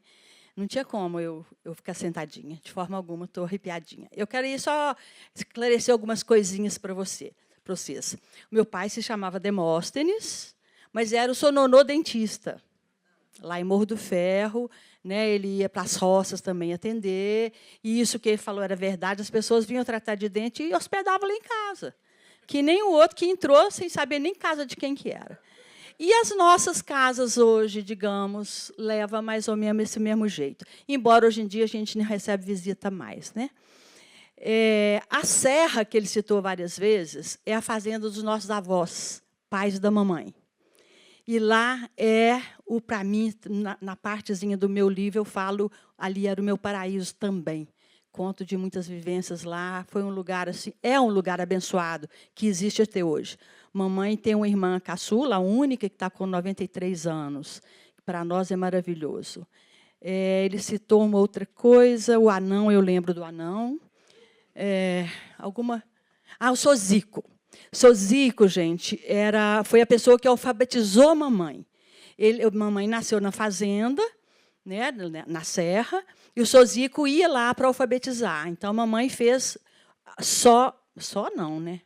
Não tinha como eu ficar sentadinha, de forma alguma, estou arrepiadinha. Eu quero ir só esclarecer algumas coisinhas para vocês. O meu pai se chamava Demóstenes, mas era o sononô dentista, lá em Morro do Ferro, né? Ele ia para as roças também atender, e isso que ele falou era verdade, as pessoas vinham tratar de dente e hospedavam lá em casa, que nem o outro que entrou sem saber nem casa de quem que era. E as nossas casas hoje, digamos, levam mais ou menos esse mesmo jeito, embora hoje em dia a gente não recebe visita mais, né? A serra, que ele citou várias vezes, é a fazenda dos nossos avós, pais da mamãe. E lá para mim, na partezinha do meu livro, eu falo, ali era o meu paraíso também. Conto de muitas vivências lá, foi um lugar assim, é um lugar abençoado, que existe até hoje. Mamãe tem uma irmã caçula, a única, que está com 93 anos. Para nós é maravilhoso. Ele citou uma outra coisa, o anão, eu lembro do anão. O Sozico. Sozico, gente, foi a pessoa que alfabetizou a mamãe. Mamãe nasceu na fazenda, né, na serra, e o Sozico ia lá para alfabetizar. Então, a mamãe fez só não, né?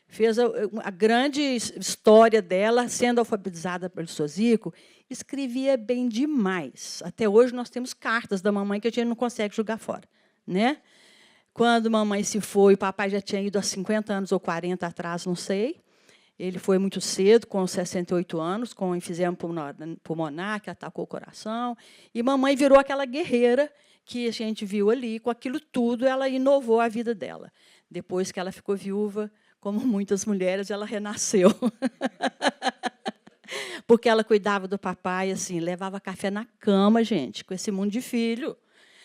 Fez a grande história dela, sendo alfabetizada pelo Sozico, escrevia bem demais. Até hoje, nós temos cartas da mamãe que a gente não consegue jogar fora, né? Quando mamãe se foi, o papai já tinha ido há 50 anos ou 40 atrás, não sei. Ele foi muito cedo, com 68 anos, com enfisema pulmonar, que atacou o coração. E mamãe virou aquela guerreira que a gente viu ali. Com aquilo tudo, ela inovou a vida dela. Depois que ela ficou viúva, como muitas mulheres, ela renasceu. Porque ela cuidava do papai, assim, levava café na cama, gente, com esse mundo de filho.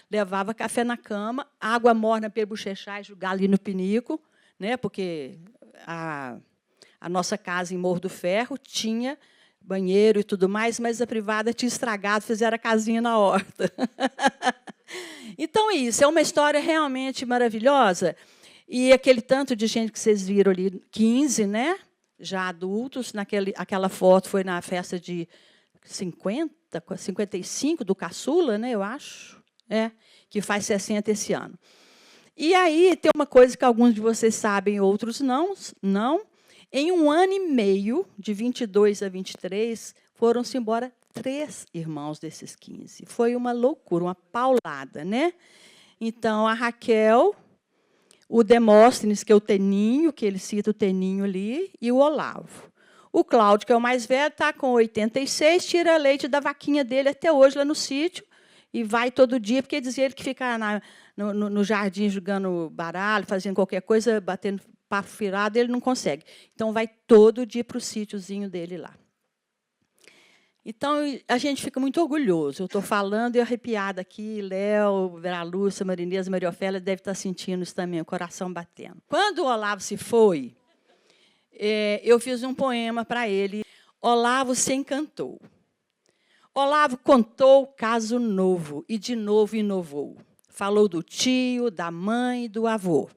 Levava café na cama, água morna para bochechar e jogar ali no pinico, né? Porque a nossa casa em Morro do Ferro tinha banheiro e tudo mais, mas a privada tinha estragado, fizeram a casinha na horta. Então, isso é uma história realmente maravilhosa. E aquele tanto de gente que vocês viram ali, 15, né? Já adultos, aquela foto foi na festa de 55 do Caçula, né? Eu acho. Que faz 60 esse ano. E aí tem uma coisa que alguns de vocês sabem, outros não. Em um ano e meio, de 22 a 23, foram-se embora 3 irmãos desses 15. Foi uma loucura, uma paulada, né? Então, a Raquel, o Demóstenes, que é o Teninho, que ele cita o Teninho ali, e o Olavo. O Cláudio, que é o mais velho, está com 86, tira leite da vaquinha dele até hoje, lá no sítio, e vai todo dia, porque dizia ele que fica no jardim jogando baralho, fazendo qualquer coisa, batendo papo firado, ele não consegue. Então, vai todo dia para o sítiozinho dele lá. Então, a gente fica muito orgulhoso. Eu estou falando e arrepiada aqui, Léo, Vera Lúcia, Marinesa, Maria Ofélia deve estar sentindo isso também, o coração batendo. Quando o Olavo se foi, eu fiz um poema para ele. Olavo se encantou. Olavo contou caso novo e, de novo, inovou. Falou do tio, da mãe e do avô,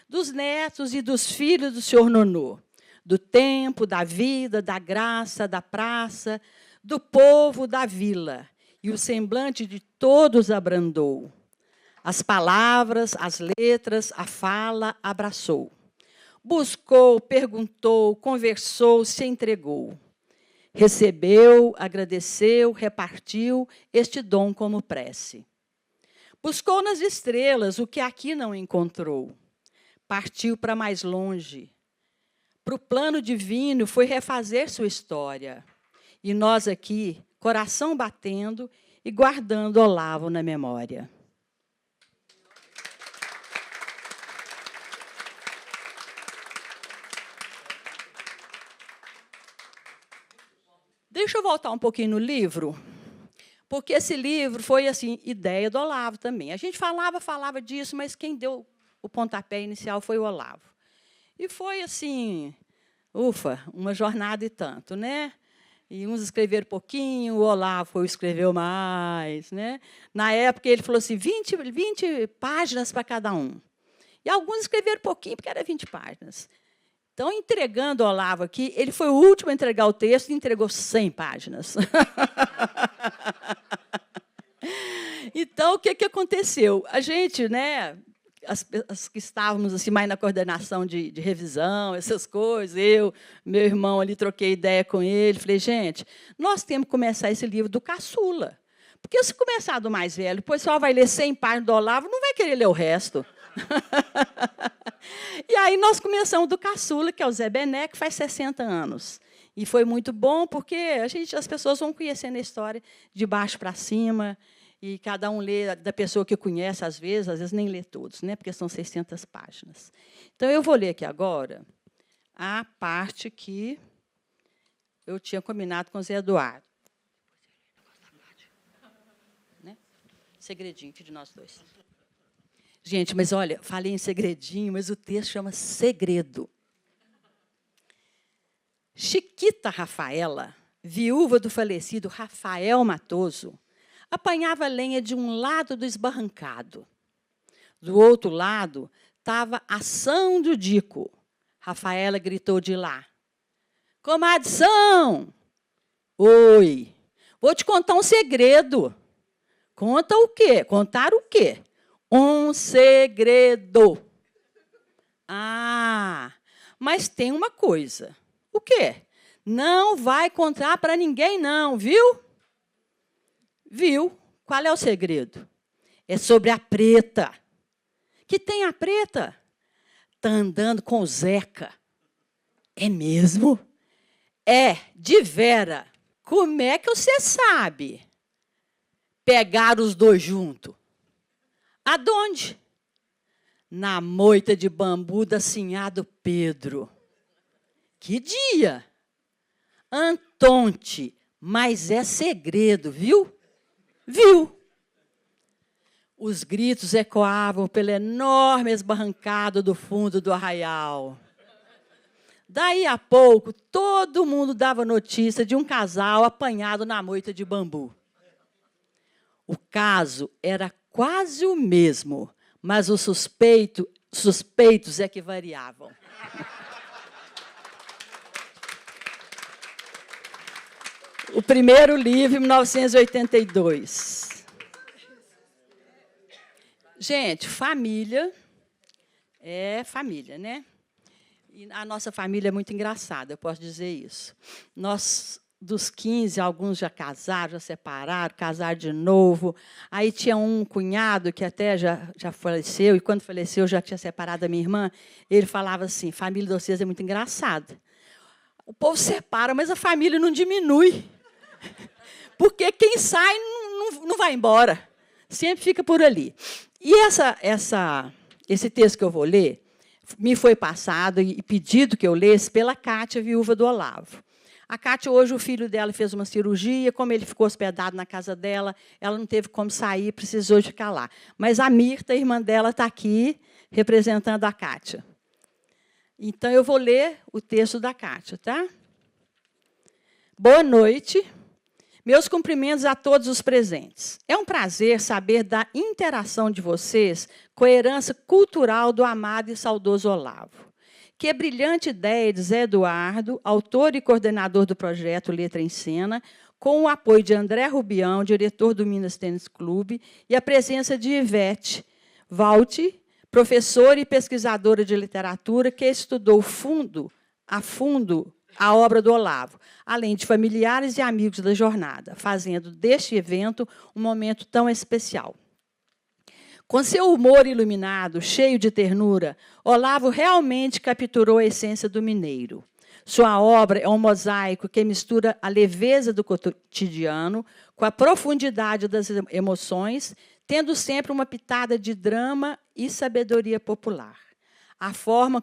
dos netos e dos filhos do senhor Nonô, do tempo, da vida, da graça, da praça, do povo, da vila, e o semblante de todos abrandou. As palavras, as letras, a fala abraçou. Buscou, perguntou, conversou, se entregou. Recebeu, agradeceu, repartiu este dom como prece. Buscou nas estrelas o que aqui não encontrou. Partiu para mais longe. Para o plano divino, foi refazer sua história. E nós aqui, coração batendo e guardando Olavo na memória. Deixa eu voltar um pouquinho no livro, porque esse livro foi assim, ideia do Olavo também. A gente falava disso, mas quem deu o pontapé inicial foi o Olavo. E foi assim, ufa, uma jornada e tanto, né? E uns escreveram pouquinho, o Olavo escreveu mais, né? Na época, ele falou assim, 20 páginas para cada um. E alguns escreveram pouquinho, porque era 20 páginas. Então, entregando o Olavo aqui, ele foi o último a entregar o texto e entregou 100 páginas. Então, o que aconteceu? A gente, né, as que estávamos assim, mais na coordenação de revisão, essas coisas, meu irmão ali, troquei ideia com ele, falei, gente, nós temos que começar esse livro do caçula. Porque se começar do mais velho, o pessoal vai ler 100 páginas do Olavo, não vai querer ler o resto. E aí nós começamos do caçula, que é o Zé Bené, que faz 60 anos. E foi muito bom, porque as pessoas vão conhecendo a história de baixo para cima, e cada um lê da pessoa que conhece, às vezes nem lê todos, né, porque são 600 páginas. Então, eu vou ler aqui agora a parte que eu tinha combinado com o Zé Eduardo. Né? Segredinho aqui de nós dois. Gente, mas olha, falei em segredinho, mas o texto chama Segredo. Chiquita Rafaela, viúva do falecido Rafael Matoso, apanhava lenha de um lado do esbarrancado. Do outro lado estava a São do Dico. Rafaela gritou de lá. Comadre São! Oi, vou te contar um segredo. Conta o quê? Contar o quê? Um segredo. Ah, mas tem uma coisa. O quê? Não vai contar para ninguém, não, viu? Viu? Qual é o segredo? É sobre a Preta. Que tem a Preta? Está andando com o Zeca. É mesmo? É, de vera. Como é que você sabe? Pegaram os dois juntos. Aonde? Na moita de bambu da Sinhado Pedro. Que dia? Antonte, mas é segredo, viu? Viu? Os gritos ecoavam pelo enorme esbarrancado do fundo do arraial. Daí a pouco, todo mundo dava notícia de um casal apanhado na moita de bambu. O caso era quase o mesmo, mas os suspeitos é que variavam. O primeiro livro, 1982. Gente, família é família, né? E a nossa família é muito engraçada, eu posso dizer isso. Nós, dos 15, alguns já casaram, já separaram, casaram de novo. Aí tinha um cunhado que até já faleceu, e quando faleceu, já tinha separado da minha irmã. Ele falava assim, família de vocês é muito engraçada. O povo separa, mas a família não diminui. Porque quem sai não vai embora. Sempre fica por ali. E esse texto que eu vou ler me foi passado e pedido que eu lesse pela Cátia, viúva do Olavo. A Cátia, hoje, o filho dela fez uma cirurgia, como ele ficou hospedado na casa dela, ela não teve como sair, precisou de ficar lá. Mas a Mirta, a irmã dela, está aqui, representando a Cátia. Então, eu vou ler o texto da Cátia, tá? Boa noite. Meus cumprimentos a todos os presentes. É um prazer saber da interação de vocês com a herança cultural do amado e saudoso Olavo. Que brilhante ideia de Zé Eduardo, autor e coordenador do projeto Letra em Cena, com o apoio de André Rubião, diretor do Minas Tênis Clube, e a presença de Ivete Valti, professora e pesquisadora de literatura, que estudou a fundo a obra do Olavo, além de familiares e amigos da jornada, fazendo deste evento um momento tão especial. Com seu humor iluminado, cheio de ternura, Olavo realmente capturou a essência do mineiro. Sua obra é um mosaico que mistura a leveza do cotidiano com a profundidade das emoções, tendo sempre uma pitada de drama e sabedoria popular. A forma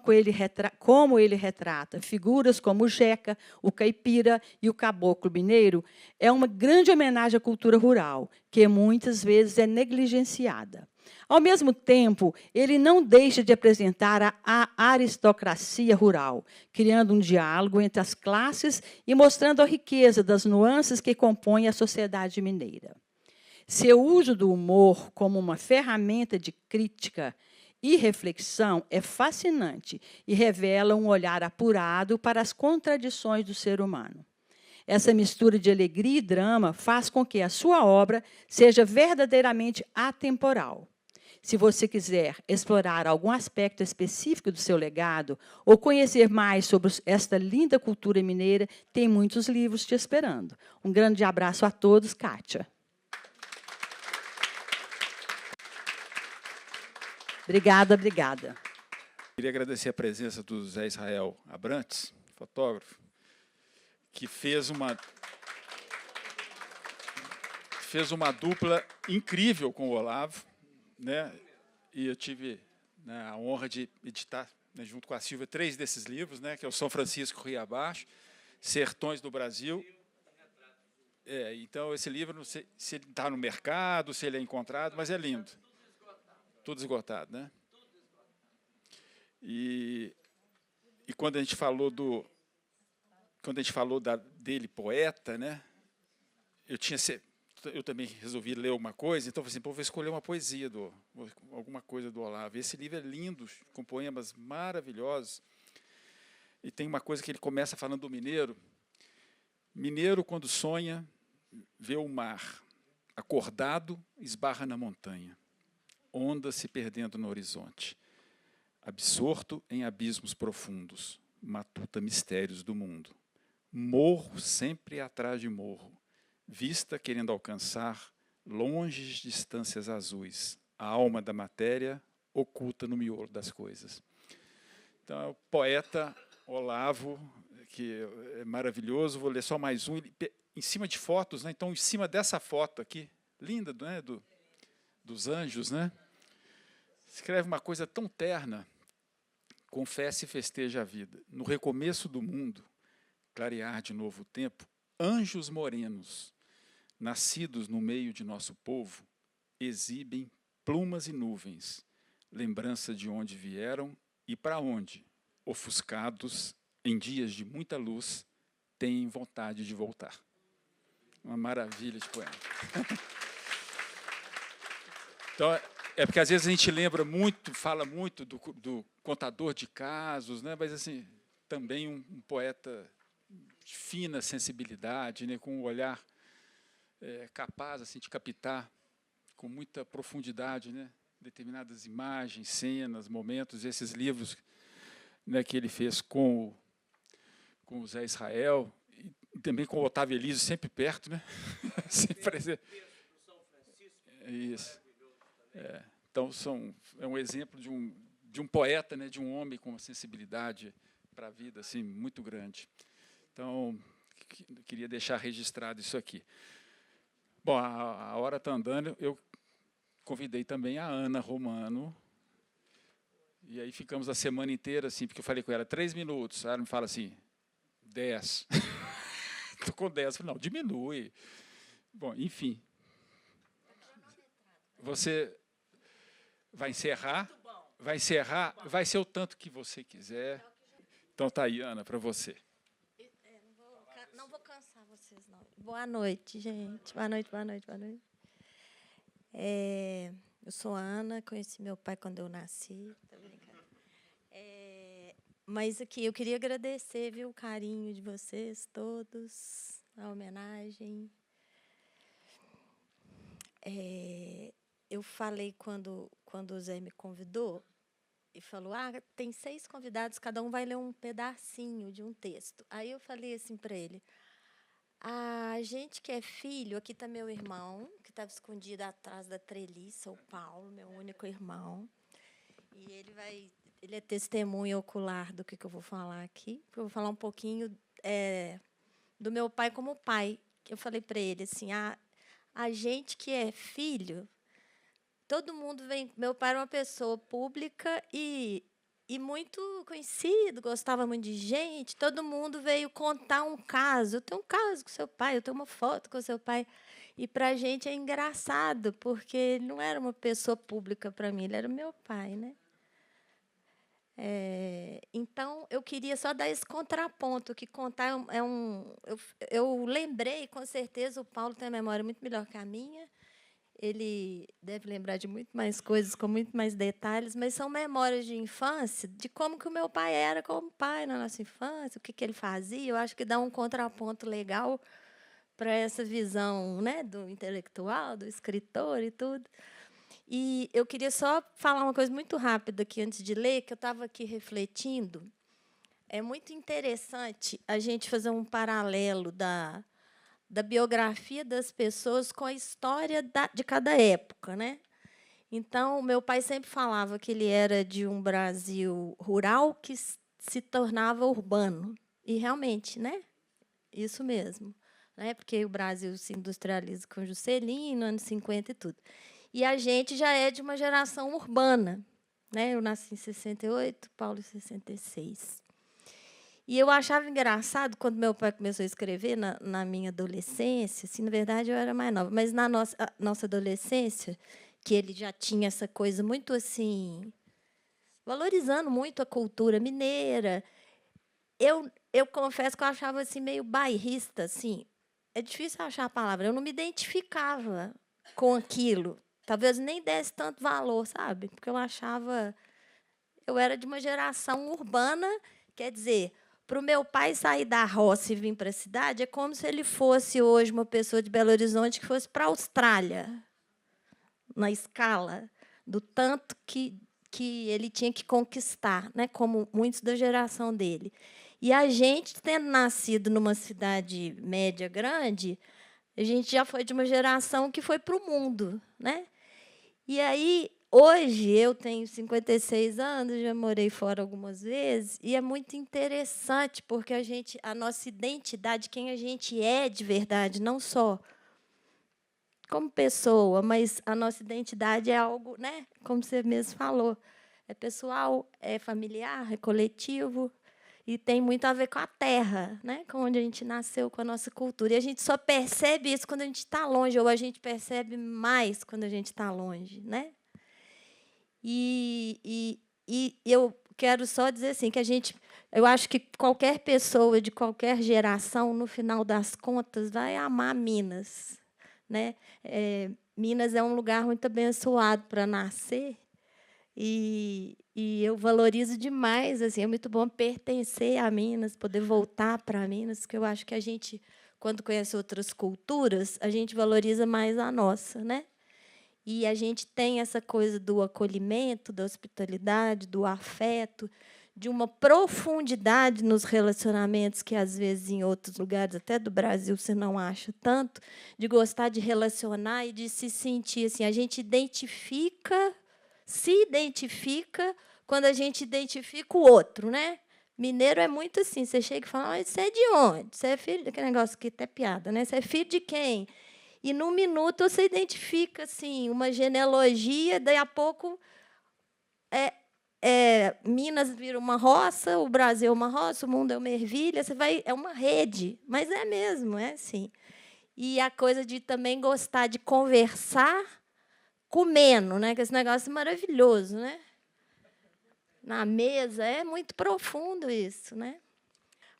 como ele retrata figuras como o jeca, o caipira e o caboclo mineiro é uma grande homenagem à cultura rural, que muitas vezes é negligenciada. Ao mesmo tempo, ele não deixa de apresentar a aristocracia rural, criando um diálogo entre as classes e mostrando a riqueza das nuances que compõem a sociedade mineira. Seu uso do humor como uma ferramenta de crítica e reflexão é fascinante e revela um olhar apurado para as contradições do ser humano. Essa mistura de alegria e drama faz com que a sua obra seja verdadeiramente atemporal. Se você quiser explorar algum aspecto específico do seu legado ou conhecer mais sobre esta linda cultura mineira, tem muitos livros te esperando. Um grande abraço a todos, Kátia. Obrigada, obrigada. Queria agradecer a presença do Zé Israel Abrantes, fotógrafo, que fez uma dupla incrível com o Olavo, né? E eu tive, né, a honra de editar, né, junto com a Silvia, 3 desses livros, né, que é o São Francisco Rio Abaixo, Sertões do Brasil. Então, esse livro, não sei se ele está no mercado, se ele é encontrado, mas é lindo. Tudo esgotado, né? E quando a gente falou dele poeta, né? Eu também resolvi ler uma coisa, então eu falei assim, vou escolher uma poesia alguma coisa do Olavo. Esse livro é lindo, com poemas maravilhosos. E tem uma coisa que ele começa falando do mineiro. Mineiro, quando sonha, vê o mar. Acordado, esbarra na montanha. Onda se perdendo no horizonte, absorto em abismos profundos, matuta mistérios do mundo. Morro sempre atrás de morro, vista querendo alcançar longes distâncias azuis, a alma da matéria oculta no miolo das coisas. Então, é o poeta Olavo, que é maravilhoso, vou ler só mais um, em cima de fotos, né? Então, em cima dessa foto aqui, linda, né? Dos anjos, né? Escreve uma coisa tão terna. Confesse e festeja a vida. No recomeço do mundo, clarear de novo o tempo, anjos morenos, nascidos no meio de nosso povo, exibem plumas e nuvens, lembrança de onde vieram e para onde, ofuscados em dias de muita luz, têm vontade de voltar. Uma maravilha de poema. Então, é porque às vezes a gente lembra muito, fala muito do contador de casos, né? Mas assim, também um poeta de fina sensibilidade, né? Com um olhar capaz assim, de captar com muita profundidade, né? Determinadas imagens, cenas, momentos, esses livros, né, que ele fez com o Zé Israel, e também com o Otávio Elísio, sempre perto, né? Sempre. Isso. Então, é um exemplo de um poeta, né, de um homem com uma sensibilidade para a vida assim, muito grande. Então, queria deixar registrado isso aqui. Bom, a hora está andando, eu convidei também a Ana Romano, e aí ficamos a semana inteira, assim, porque eu falei com ela, 3 minutos, ela me fala assim, 10. Estou com 10, eu falei, não, diminui. Bom, enfim. Você vai encerrar, vai ser o tanto que você quiser. Então, tá aí, Ana, para você. Não vou cansar vocês, não. Boa noite, gente. Boa noite, boa noite, boa noite. Eu sou a Ana, conheci meu pai quando eu nasci. Tá brincando. Mas aqui, eu queria agradecer, viu, o carinho de vocês todos, a homenagem. Eu falei quando o Zé me convidou, e falou, tem 6 convidados, cada um vai ler um pedacinho de um texto. Aí eu falei assim para ele, a gente que é filho, aqui está meu irmão, que estava escondido atrás da treliça, o Paulo, meu único irmão, e ele é testemunha ocular do que eu vou falar aqui, porque eu vou falar um pouquinho do meu pai como pai. Eu falei para ele assim, a gente que é filho, todo mundo vem. Meu pai era uma pessoa pública e e muito conhecido, gostava muito de gente, todo mundo veio contar um caso. Eu tenho um caso com seu pai, eu tenho uma foto com seu pai. E, para a gente, é engraçado, porque ele não era uma pessoa pública para mim, ele era meu pai, né? Então, eu queria só dar esse contraponto, que contar é um... Eu lembrei, com certeza, o Paulo tem a memória muito melhor que a minha, ele deve lembrar de muito mais coisas, com muito mais detalhes, mas são memórias de infância, de como que o meu pai era como pai na nossa infância, o que ele fazia. Eu acho que dá um contraponto legal para essa visão, né, do intelectual, do escritor e tudo. E eu queria só falar uma coisa muito rápida aqui, antes de ler, que eu estava aqui refletindo. É muito interessante a gente fazer um paralelo da biografia das pessoas com a história de cada época, né? Então, o meu pai sempre falava que ele era de um Brasil rural que se tornava urbano. E, realmente, né? Isso mesmo. Né? Porque o Brasil se industrializa com Juscelino, anos 50 e tudo. E a gente já é de uma geração urbana. Né? Eu nasci em 68, Paulo em 66. E eu achava engraçado, quando meu pai começou a escrever, na minha adolescência, assim, na verdade, eu era mais nova, mas na nossa adolescência, que ele já tinha essa coisa muito assim, valorizando muito a cultura mineira. Eu confesso que eu achava assim, meio bairrista. Assim, é difícil achar a palavra. Eu não me identificava com aquilo. Talvez nem desse tanto valor, sabe? Porque eu achava... Eu era de uma geração urbana, quer dizer... Para o meu pai sair da roça e vir para a cidade, é como se ele fosse hoje uma pessoa de Belo Horizonte que fosse para a Austrália, na escala do tanto que ele tinha que conquistar, né, como muitos da geração dele. E a gente, tendo nascido numa cidade média grande, a gente já foi de uma geração que foi para o mundo. Né? E aí... Hoje, eu tenho 56 anos, já morei fora algumas vezes, e é muito interessante, porque a nossa identidade, quem a gente é de verdade, não só como pessoa, mas a nossa identidade é algo, né, como você mesmo falou, é pessoal, é familiar, é coletivo, e tem muito a ver com a terra, né, com onde a gente nasceu, com a nossa cultura. E a gente só percebe isso quando a gente está longe, ou a gente percebe mais quando a gente está longe. Né? E eu quero só dizer assim, que eu acho que qualquer pessoa de qualquer geração, no final das contas, vai amar Minas. Né? Minas é um lugar muito abençoado para nascer, e eu valorizo demais. Assim, é muito bom pertencer a Minas, poder voltar para Minas, porque eu acho que a gente, quando conhece outras culturas, a gente valoriza mais a nossa. Né? E a gente tem essa coisa do acolhimento, da hospitalidade, do afeto, de uma profundidade nos relacionamentos que, às vezes, em outros lugares, até do Brasil, você não acha tanto, de gostar de relacionar e de se sentir assim. A gente se identifica quando a gente identifica o outro. Né? Mineiro é muito assim, você chega e fala, você é de onde? Você é filho daquele negócio que até piada, né? Você é filho de quem? E, num minuto, você identifica assim, uma genealogia, daí a pouco Minas vira uma roça, o Brasil é uma roça, o mundo é uma ervilha, é uma rede, mas é mesmo, é assim. E a coisa de também gostar de conversar comendo, né? Que esse negócio é maravilhoso. Né? Na mesa, é muito profundo isso. Né?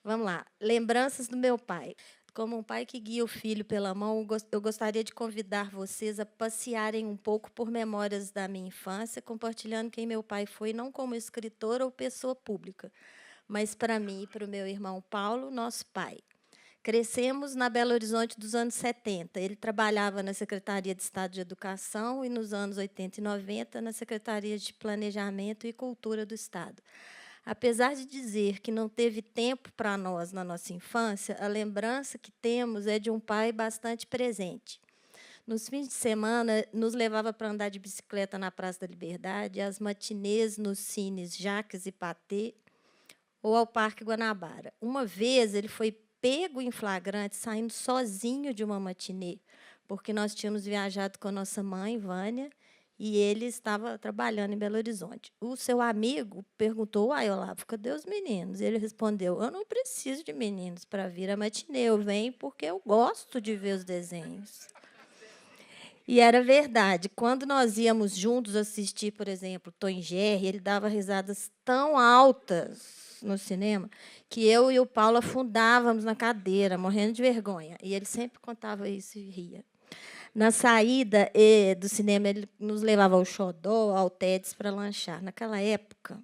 Vamos lá, lembranças do meu pai. Como um pai que guia o filho pela mão, eu gostaria de convidar vocês a passearem um pouco por memórias da minha infância, compartilhando quem meu pai foi, não como escritor ou pessoa pública, mas para mim e para o meu irmão Paulo, nosso pai. Crescemos na Belo Horizonte dos anos 70. Ele trabalhava na Secretaria de Estado de Educação e, nos anos 80 e 90, na Secretaria de Planejamento e Cultura do Estado. Apesar de dizer que não teve tempo para nós na nossa infância, a lembrança que temos é de um pai bastante presente. Nos fins de semana, nos levava para andar de bicicleta na Praça da Liberdade, às matinês nos cines Jacques e Pathé, ou ao Parque Guanabara. Uma vez, ele foi pego em flagrante, saindo sozinho de uma matinê, porque nós tínhamos viajado com a nossa mãe, Vânia, e ele estava trabalhando em Belo Horizonte. O seu amigo perguntou: "Uai, Olavo, cadê os meninos?" Ele respondeu: "Eu não preciso de meninos para vir à matinê, eu venho porque eu gosto de ver os desenhos." E era verdade. Quando nós íamos juntos assistir, por exemplo, Tom e Jerry, ele dava risadas tão altas no cinema que eu e o Paulo afundávamos na cadeira, morrendo de vergonha. E ele sempre contava isso e ria. Na saída do cinema, ele nos levava ao Xodó, ao Ted's para lanchar. Naquela época,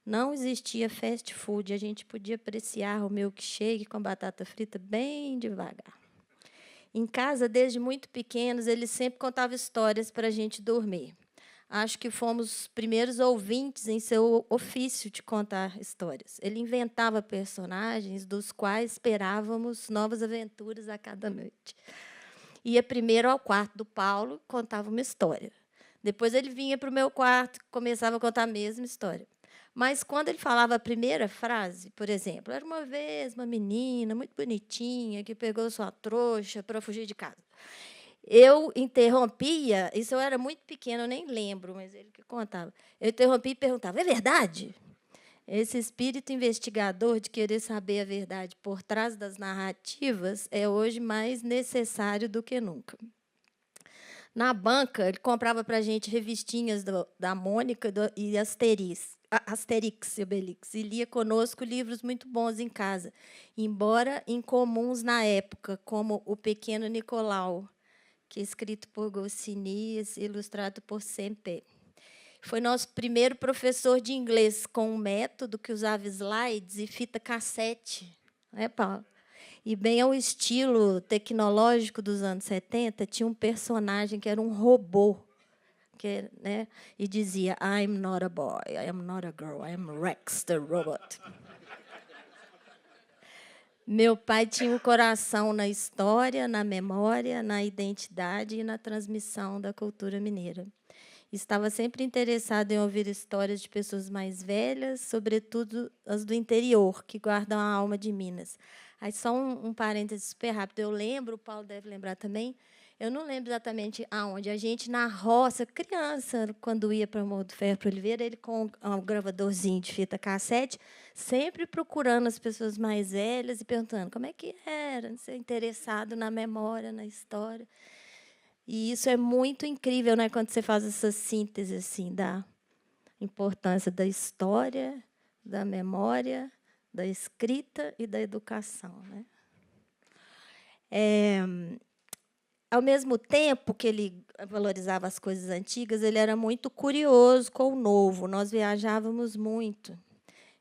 não existia fast food. A gente podia apreciar o milkshake com batata frita bem devagar. Em casa, desde muito pequenos, ele sempre contava histórias para a gente dormir. Acho que fomos os primeiros ouvintes em seu ofício de contar histórias. Ele inventava personagens dos quais esperávamos novas aventuras a cada noite. Ia primeiro ao quarto do Paulo, contava uma história. Depois ele vinha para o meu quarto, começava a contar a mesma história. Mas, quando ele falava a primeira frase, por exemplo, era uma vez uma menina muito bonitinha que pegou sua trouxa para fugir de casa. Eu interrompia, isso eu era muito pequena, eu nem lembro, mas ele que contava. Eu interrompia e perguntava: "É verdade?" Esse espírito investigador de querer saber a verdade por trás das narrativas é hoje mais necessário do que nunca. Na banca, ele comprava para a gente revistinhas da Mônica e Asterix e Obelix, e lia conosco livros muito bons em casa, embora incomuns na época, como O Pequeno Nicolau, que é escrito por Goscinny e ilustrado por Semper. Foi nosso primeiro professor de inglês, com um método que usava slides e fita cassete. Né, Paulo? E, bem ao estilo tecnológico dos anos 70, tinha um personagem que era um robô, né, e dizia: "I'm not a boy, I am not a girl, I am Rex, the robot." Meu pai tinha um coração na história, na memória, na identidade e na transmissão da cultura mineira. Estava sempre interessado em ouvir histórias de pessoas mais velhas, sobretudo as do interior, que guardam a alma de Minas. Aí, só um parênteses super rápido. Eu lembro, o Paulo deve lembrar também, eu não lembro exatamente aonde. A gente, na roça, criança, quando ia para o Morro do Ferro, para Oliveira, ele com um gravadorzinho de fita cassete, sempre procurando as pessoas mais velhas e perguntando como é que era, não sei, interessado na memória, na história. E isso é muito incrível, né, quando você faz essa síntese assim, da importância da história, da memória, da escrita e da educação. Né? Ao mesmo tempo que ele valorizava as coisas antigas, ele era muito curioso com o novo. Nós viajávamos muito.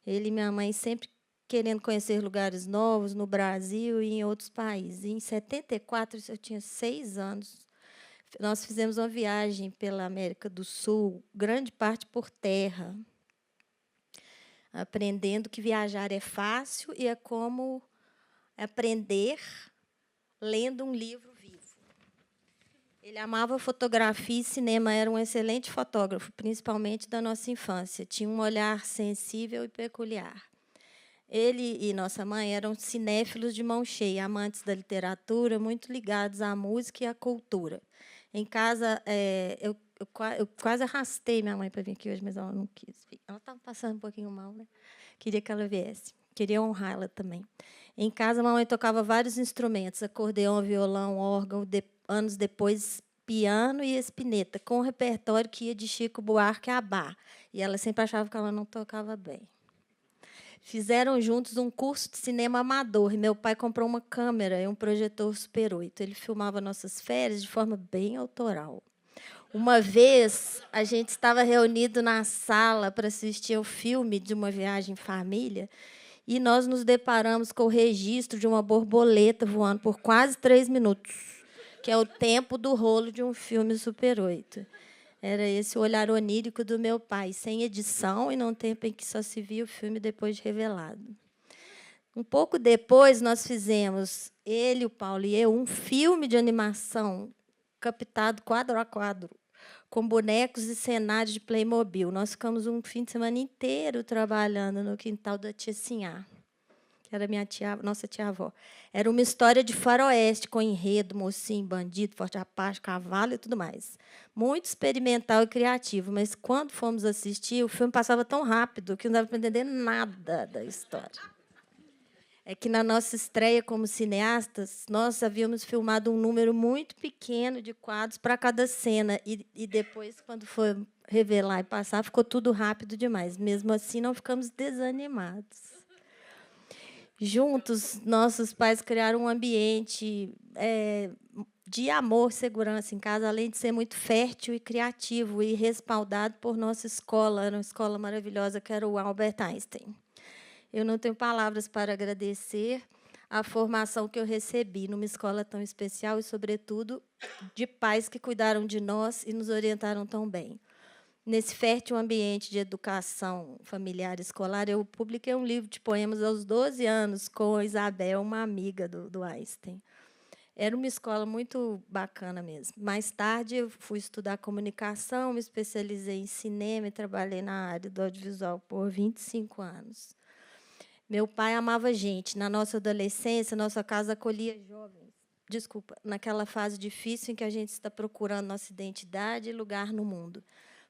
Ele e minha mãe sempre querendo conhecer lugares novos no Brasil e em outros países. Em 74, eu tinha 6 anos, nós fizemos uma viagem pela América do Sul, grande parte por terra, aprendendo que viajar é fácil e é como aprender lendo um livro vivo. Ele amava fotografia e cinema, era um excelente fotógrafo, principalmente da nossa infância. Tinha um olhar sensível e peculiar. Ele e nossa mãe eram cinéfilos de mão cheia, amantes da literatura, muito ligados à música e à cultura. Em casa, eu quase arrastei minha mãe para vir aqui hoje, mas ela não quis vir. Ela estava passando um pouquinho mal, né? Queria que ela viesse. Queria honrá-la também. Em casa, a mamãe tocava vários instrumentos, acordeão, violão, órgão, anos depois, piano e espineta, com um repertório que ia de Chico Buarque a Bach. E ela sempre achava que ela não tocava bem. Fizeram juntos um curso de cinema amador, e meu pai comprou uma câmera e um projetor Super 8. Ele filmava nossas férias de forma bem autoral. Uma vez, a gente estava reunido na sala para assistir ao filme de uma viagem em família, e nós nos deparamos com o registro de uma borboleta voando por quase 3 minutos, que é o tempo do rolo de um filme Super 8. Era esse o olhar onírico do meu pai, sem edição e num tempo em que só se via o filme depois de revelado. Um pouco depois, nós fizemos, ele, o Paulo e eu, um filme de animação captado quadro a quadro, com bonecos e cenários de Playmobil. Nós ficamos um fim de semana inteiro trabalhando no quintal da tia Sinhá, que que era minha tia, nossa tia-avó. Era uma história de faroeste, com enredo, mocinho, bandido, forte apache, cavalo e tudo mais. Muito experimental e criativo, mas, quando fomos assistir, o filme passava tão rápido que não dava para entender nada da história. É que, na nossa estreia como cineastas, nós havíamos filmado um número muito pequeno de quadros para cada cena, e depois, quando foi revelar e passar, ficou tudo rápido demais. Mesmo assim, não ficamos desanimados. Juntos, nossos pais criaram um ambiente de amor, segurança em casa, além de ser muito fértil e criativo, e respaldado por nossa escola, uma escola maravilhosa, que era o Albert Einstein. Eu não tenho palavras para agradecer a formação que eu recebi numa escola tão especial e, sobretudo, de pais que cuidaram de nós e nos orientaram tão bem. Nesse fértil ambiente de educação familiar e escolar, eu publiquei um livro de poemas aos 12 anos com a Isabel, uma amiga do Einstein. Era uma escola muito bacana mesmo. Mais tarde, eu fui estudar comunicação, me especializei em cinema e trabalhei na área do audiovisual por 25 anos. Meu pai amava gente. Na nossa adolescência, nossa casa acolhia jovens. Naquela fase difícil em que a gente está procurando nossa identidade e lugar no mundo.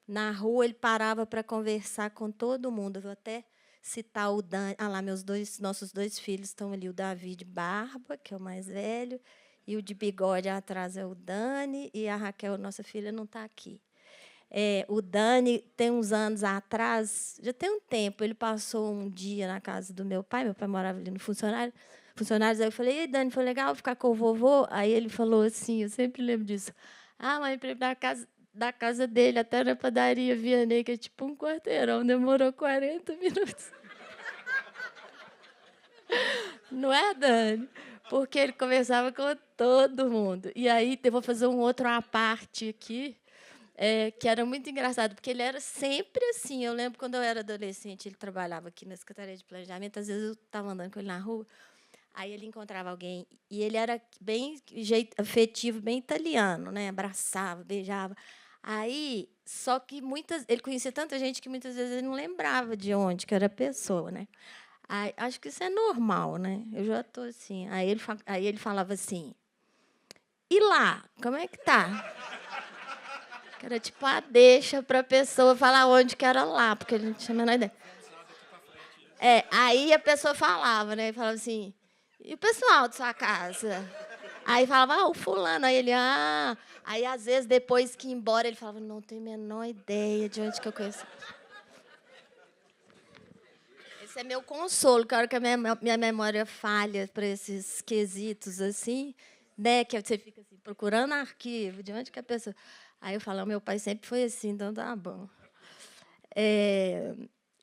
Na rua, ele parava para conversar com todo mundo. Eu vou até citar o Dani. Lá, nossos dois filhos estão ali, o Davi de barba, que é o mais velho, e o de bigode atrás é o Dani, e a Raquel, nossa filha, não está aqui. O Dani, tem uns anos atrás, já tem um tempo, ele passou um dia na casa do meu pai morava ali no funcionários, aí eu falei: "Ei, Dani, foi legal ficar com o vovô?" Aí ele falou assim, eu sempre lembro disso: "Ah, mãe, para ir da casa dele até na padaria Vianney, que é tipo um quarteirão, demorou 40 minutos." Não é, Dani? Porque ele conversava com todo mundo. E aí, eu vou fazer um outro à parte aqui, que era muito engraçado, porque ele era sempre assim. Eu lembro, quando eu era adolescente, ele trabalhava aqui na Secretaria de Planejamento, às vezes eu estava andando com ele na rua, aí ele encontrava alguém, e ele era bem afetivo, bem italiano, né? Abraçava, beijava. Aí, só que ele conhecia tanta gente que muitas vezes ele não lembrava de onde que era a pessoa, né? Aí, acho que isso é normal, né? Eu já estou assim. Aí ele falava assim: "E lá, como é que tá?" Que era tipo a deixa para a pessoa falar onde que era lá, porque ele não tinha a menor ideia. Aí a pessoa falava, né? Falava assim: "E o pessoal de sua casa?" Aí falava: "O fulano." Aí ele: "Ah." Aí, às vezes, depois que ia embora, ele falava: "Não tenho a menor ideia de onde que eu conheço." Esse é meu consolo, que a hora que a minha memória falha para esses quesitos assim, né? Que você fica assim, procurando arquivo, de onde que a pessoa... Aí eu falo: "Meu pai sempre foi assim, então tá bom."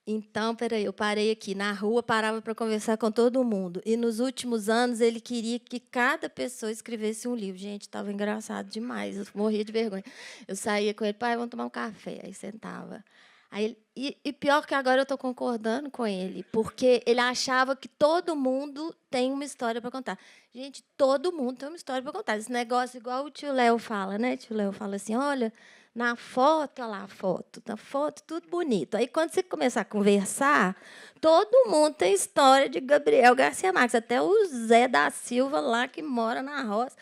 Então, eu parei aqui na rua, parava para conversar com todo mundo. E, nos últimos anos, ele queria que cada pessoa escrevesse um livro. Gente, estava engraçado demais, eu morria de vergonha. Eu saía com ele: "Pai, vamos tomar um café." Aí sentava. Aí, e pior que agora eu estou concordando com ele, porque ele achava que todo mundo tem uma história para contar. Gente, todo mundo tem uma história para contar. Esse negócio, igual o tio Léo fala, né? O tio Léo fala assim: "Olha, na foto, olha lá a foto, na foto, tudo bonito." Aí, quando você começar a conversar, todo mundo tem história de Gabriel Garcia Marques, até o Zé da Silva, lá que mora na roça.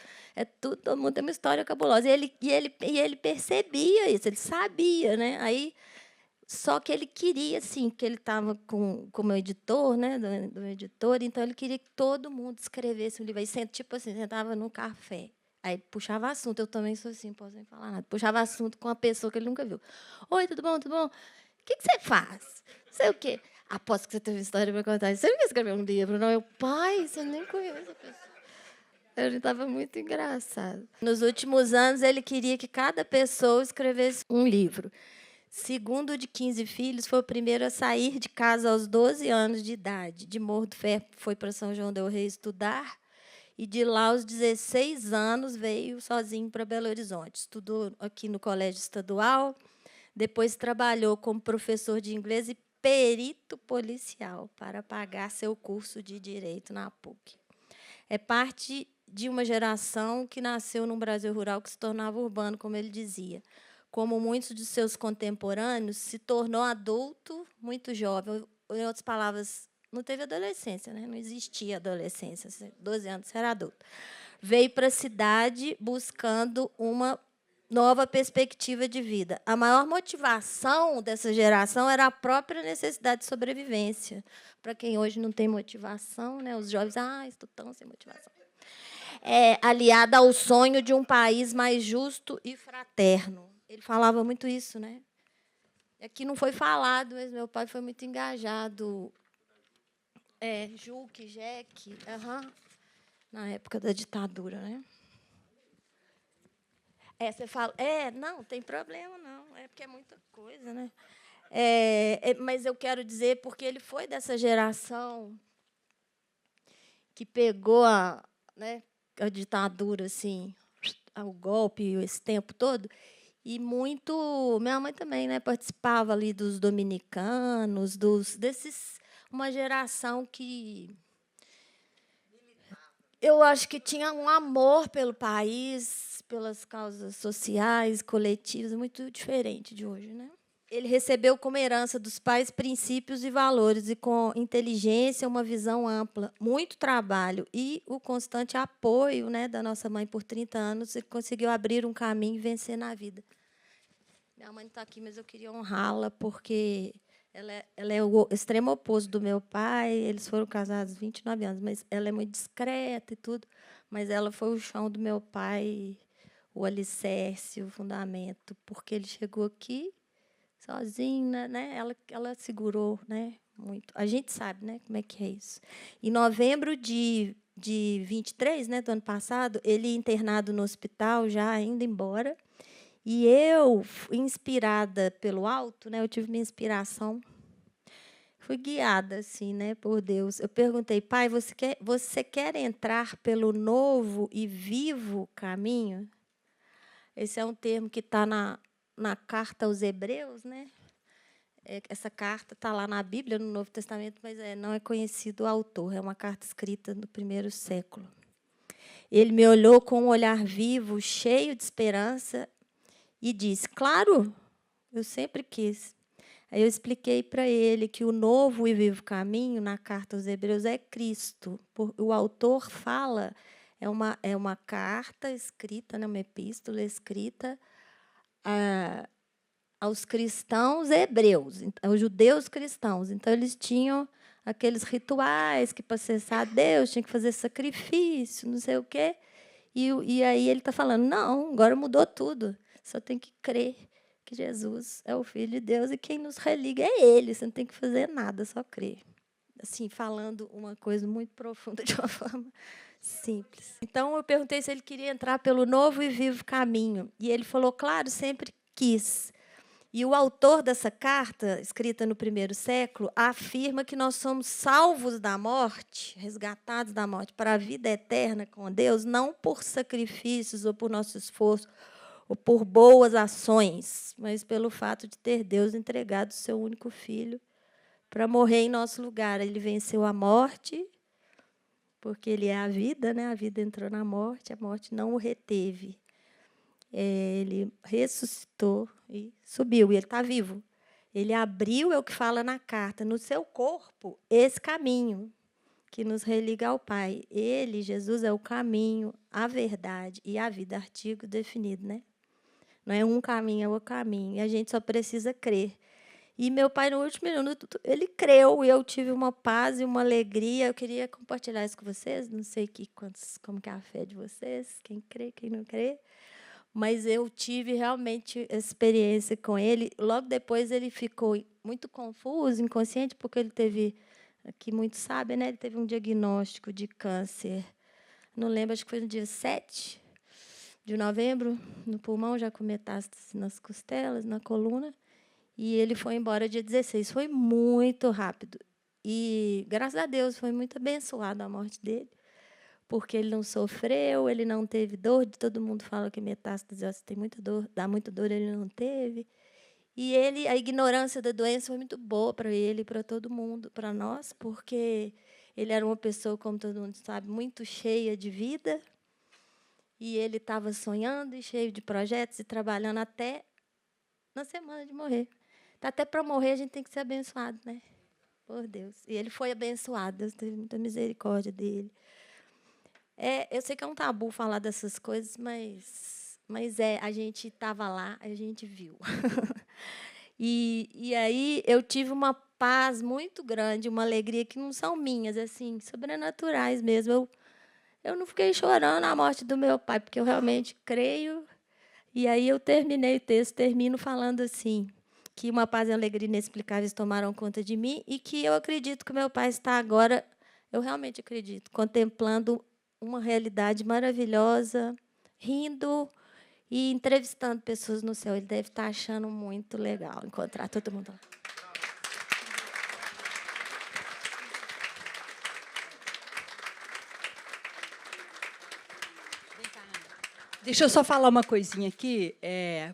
Todo mundo tem uma história cabulosa. E ele percebia isso, ele sabia, né? Aí, só que ele queria, assim, que ele estava como editor, né, do editor, então ele queria que todo mundo escrevesse um livro. Aí, tipo assim, sentava num café. Aí puxava assunto. Eu também sou assim, não posso nem falar nada. Puxava assunto com uma pessoa que ele nunca viu. "Oi, tudo bom, tudo bom? O que você faz? Não sei o quê." "Aposto que você teve uma história para contar." "Você não quer escrever um livro, não?" Eu: "Pai, você nem conhece a pessoa." Ele estava muito engraçado. Nos últimos anos, ele queria que cada pessoa escrevesse um livro. Segundo de 15 filhos, foi o primeiro a sair de casa aos 12 anos de idade. De Morro do Ferro, foi para São João del Rei estudar, e de lá, aos 16 anos, veio sozinho para Belo Horizonte. Estudou aqui no Colégio Estadual, depois trabalhou como professor de inglês e perito policial para pagar seu curso de Direito na PUC. É parte de uma geração que nasceu num Brasil rural que se tornava urbano, como ele dizia. Como muitos de seus contemporâneos, se tornou adulto muito jovem. Em outras palavras, não teve adolescência, né? Não existia adolescência. 12 anos, você era adulto. Veio para a cidade buscando uma nova perspectiva de vida. A maior motivação dessa geração era a própria necessidade de sobrevivência. Para quem hoje não tem motivação, né? Os jovens, estou tão sem motivação. Aliada ao sonho de um país mais justo e fraterno. Ele falava muito isso, né? Aqui não foi falado, mas meu pai foi muito engajado. Juque, Jeque, na época da ditadura, né? Você fala, não tem problema, não, porque é muita coisa, né? Mas eu quero dizer, porque ele foi dessa geração que pegou a ditadura, assim, o golpe, esse tempo todo, e muito... Minha mãe também, né, participava ali dos dominicanos, uma geração que... Eu acho que tinha um amor pelo país, pelas causas sociais, coletivas, muito diferente de hoje, né? Ele recebeu como herança dos pais princípios e valores, e com inteligência, uma visão ampla, muito trabalho e o constante apoio, né, da nossa mãe por 30 anos, ele conseguiu abrir um caminho e vencer na vida. Minha mãe não está aqui, mas eu queria honrá-la, porque ela é o extremo oposto do meu pai. Eles foram casados 29 anos, mas ela é muito discreta e tudo. Mas ela foi o chão do meu pai, o alicerce, o fundamento, porque ele chegou aqui sozinha, né? Ela segurou, né? Muito. A gente sabe, né? Como é que é isso. Em novembro de 23, né, do ano passado, ele internado no hospital, já indo embora. E eu, inspirada pelo alto, né, eu tive minha inspiração, fui guiada assim, né, por Deus. Eu perguntei, pai, você quer entrar pelo novo e vivo caminho? Esse é um termo que está na carta aos Hebreus, né? Essa carta está lá na Bíblia, no Novo Testamento, mas não é conhecido o autor. É uma carta escrita no 1º século. Ele me olhou com um olhar vivo, cheio de esperança, e disse, claro, eu sempre quis. Aí eu expliquei para ele que o novo e vivo caminho, na carta aos Hebreus, é Cristo. O autor fala, é uma carta escrita, né, uma epístola escrita aos cristãos hebreus, aos judeus cristãos. Então, eles tinham aqueles rituais que, para acessar Deus, tinha que fazer sacrifício, não sei o quê. E aí ele está falando, não, agora mudou tudo. Só tem que crer que Jesus é o Filho de Deus e quem nos religa é Ele. Você não tem que fazer nada, só crer. Assim, falando uma coisa muito profunda de uma forma simples. Então, eu perguntei se ele queria entrar pelo novo e vivo caminho. E ele falou, claro, sempre quis. E o autor dessa carta, escrita no 1º século, afirma que nós somos salvos da morte, resgatados da morte, para a vida eterna com Deus, não por sacrifícios ou por nosso esforço, ou por boas ações, mas pelo fato de ter Deus entregado o seu único filho para morrer em nosso lugar. Ele venceu a morte, porque ele é a vida, né? A vida entrou na morte, a morte não o reteve. Ele ressuscitou e subiu, e ele está vivo. Ele abriu, é o que fala na carta, no seu corpo, esse caminho que nos religa ao Pai. Ele, Jesus, é o caminho, a verdade e a vida, artigo definido, né? Não é um caminho, é o caminho. E a gente só precisa crer. E meu pai, no último minuto, ele creu, e eu tive uma paz e uma alegria. Eu queria compartilhar isso com vocês. Não sei como que é a fé de vocês, quem crê, quem não crê. Mas eu tive realmente experiência com ele. Logo depois, ele ficou muito confuso, inconsciente, porque ele teve, aqui muitos sabem, né? Ele teve um diagnóstico de câncer. Não lembro, acho que foi no dia 7 de novembro, no pulmão, já com metástase nas costelas, na coluna. E ele foi embora dia 16. Foi muito rápido. E, graças a Deus, foi muito abençoado a morte dele, porque ele não sofreu, ele não teve dor. Todo mundo fala que metástase tem muita dor, dá muita dor, ele não teve. E a ignorância da doença foi muito boa para ele, para todo mundo, para nós, porque ele era uma pessoa, como todo mundo sabe, muito cheia de vida. E ele estava sonhando e cheio de projetos e trabalhando até na semana de morrer. Até para morrer a gente tem que ser abençoado, né? por Deus. E ele foi abençoado, Deus teve muita misericórdia dele. Eu sei que é um tabu falar dessas coisas, mas a gente estava lá, a gente viu. E aí eu tive uma paz muito grande, uma alegria que não são minhas, assim, sobrenaturais mesmo. Eu não fiquei chorando a morte do meu pai, porque eu realmente creio. E aí eu terminei o texto, termino falando assim, que uma paz e uma alegria inexplicáveis tomaram conta de mim e que eu acredito que o meu pai está agora, eu realmente acredito, contemplando uma realidade maravilhosa, rindo e entrevistando pessoas no céu. Ele deve estar achando muito legal encontrar todo mundo lá. Deixa eu só falar uma coisinha aqui,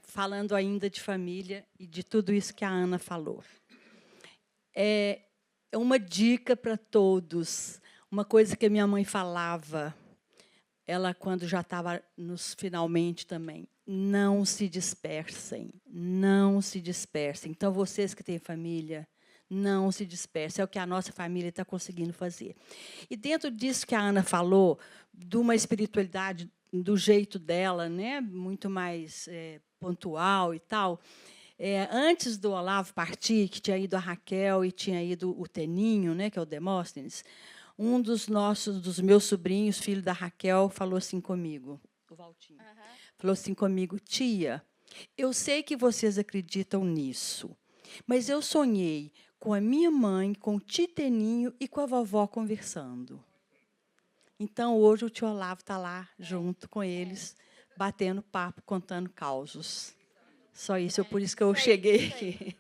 falando ainda de família e de tudo isso que a Ana falou. É uma dica para todos, uma coisa que a minha mãe falava, ela, quando já estava nos finalmente também, não se dispersem, não se dispersem. Então, vocês que têm família, não se dispersem, é o que a nossa família está conseguindo fazer. E dentro disso que a Ana falou, de uma espiritualidade do jeito dela, né, muito mais pontual e tal, antes do Olavo partir, que tinha ido a Raquel e tinha ido o Teninho, né, que é o Demóstenes, um dos meus sobrinhos, filho da Raquel, falou assim comigo, o Valtinho, falou assim comigo: tia, eu sei que vocês acreditam nisso, mas eu sonhei com a minha mãe, com o tio Teninho e com a vovó conversando. Então, hoje, o tio Olavo está lá, junto com eles, batendo papo, contando causos. Só isso, por isso que eu cheguei aqui.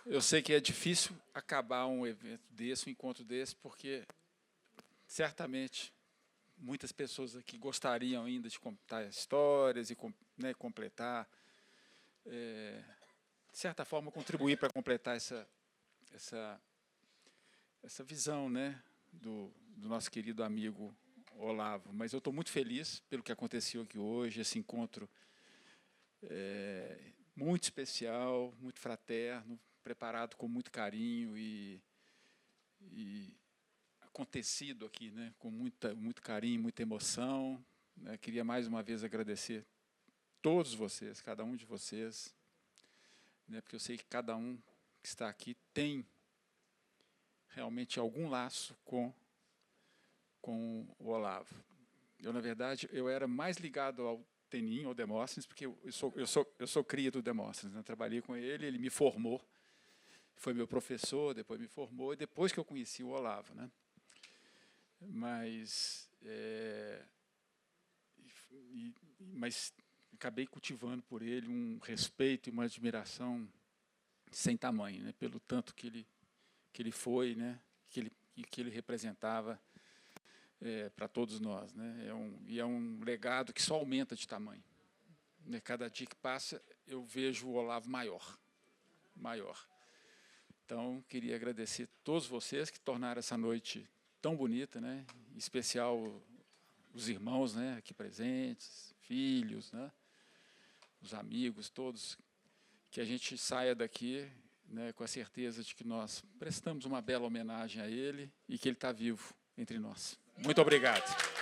Eu sei que é difícil acabar um evento desse, um encontro desse, porque, certamente, muitas pessoas aqui gostariam ainda de contar histórias e, né, completar, de certa forma, contribuir para completar essa visão, né, do nosso querido amigo Olavo. Mas eu estou muito feliz pelo que aconteceu aqui hoje, esse encontro muito especial, muito fraterno, preparado com muito carinho e acontecido aqui, né, com muito carinho, muita emoção. Queria mais uma vez agradecer todos vocês, cada um de vocês, né, porque eu sei que cada um que está aqui tem realmente algum laço com o Olavo. Eu, na verdade, eu era mais ligado ao Teninho, ao Demóstenes, porque eu sou cria do Demóstenes, né? Trabalhei com ele, ele me formou, foi meu professor, depois me formou, e depois que eu conheci o Olavo, né? Mas acabei cultivando por ele um respeito e uma admiração sem tamanho, né? Pelo tanto que ele foi, né? Que ele representava para todos nós, né? É um legado que só aumenta de tamanho. Né? Cada dia que passa, eu vejo o Olavo maior. Então, queria agradecer a todos vocês que tornaram essa noite tão bonita, né? Em especial os irmãos, né, aqui presentes, filhos, né? Os amigos, todos, que a gente saia daqui, né, com a certeza de que nós prestamos uma bela homenagem a ele e que ele está vivo entre nós. Muito obrigado.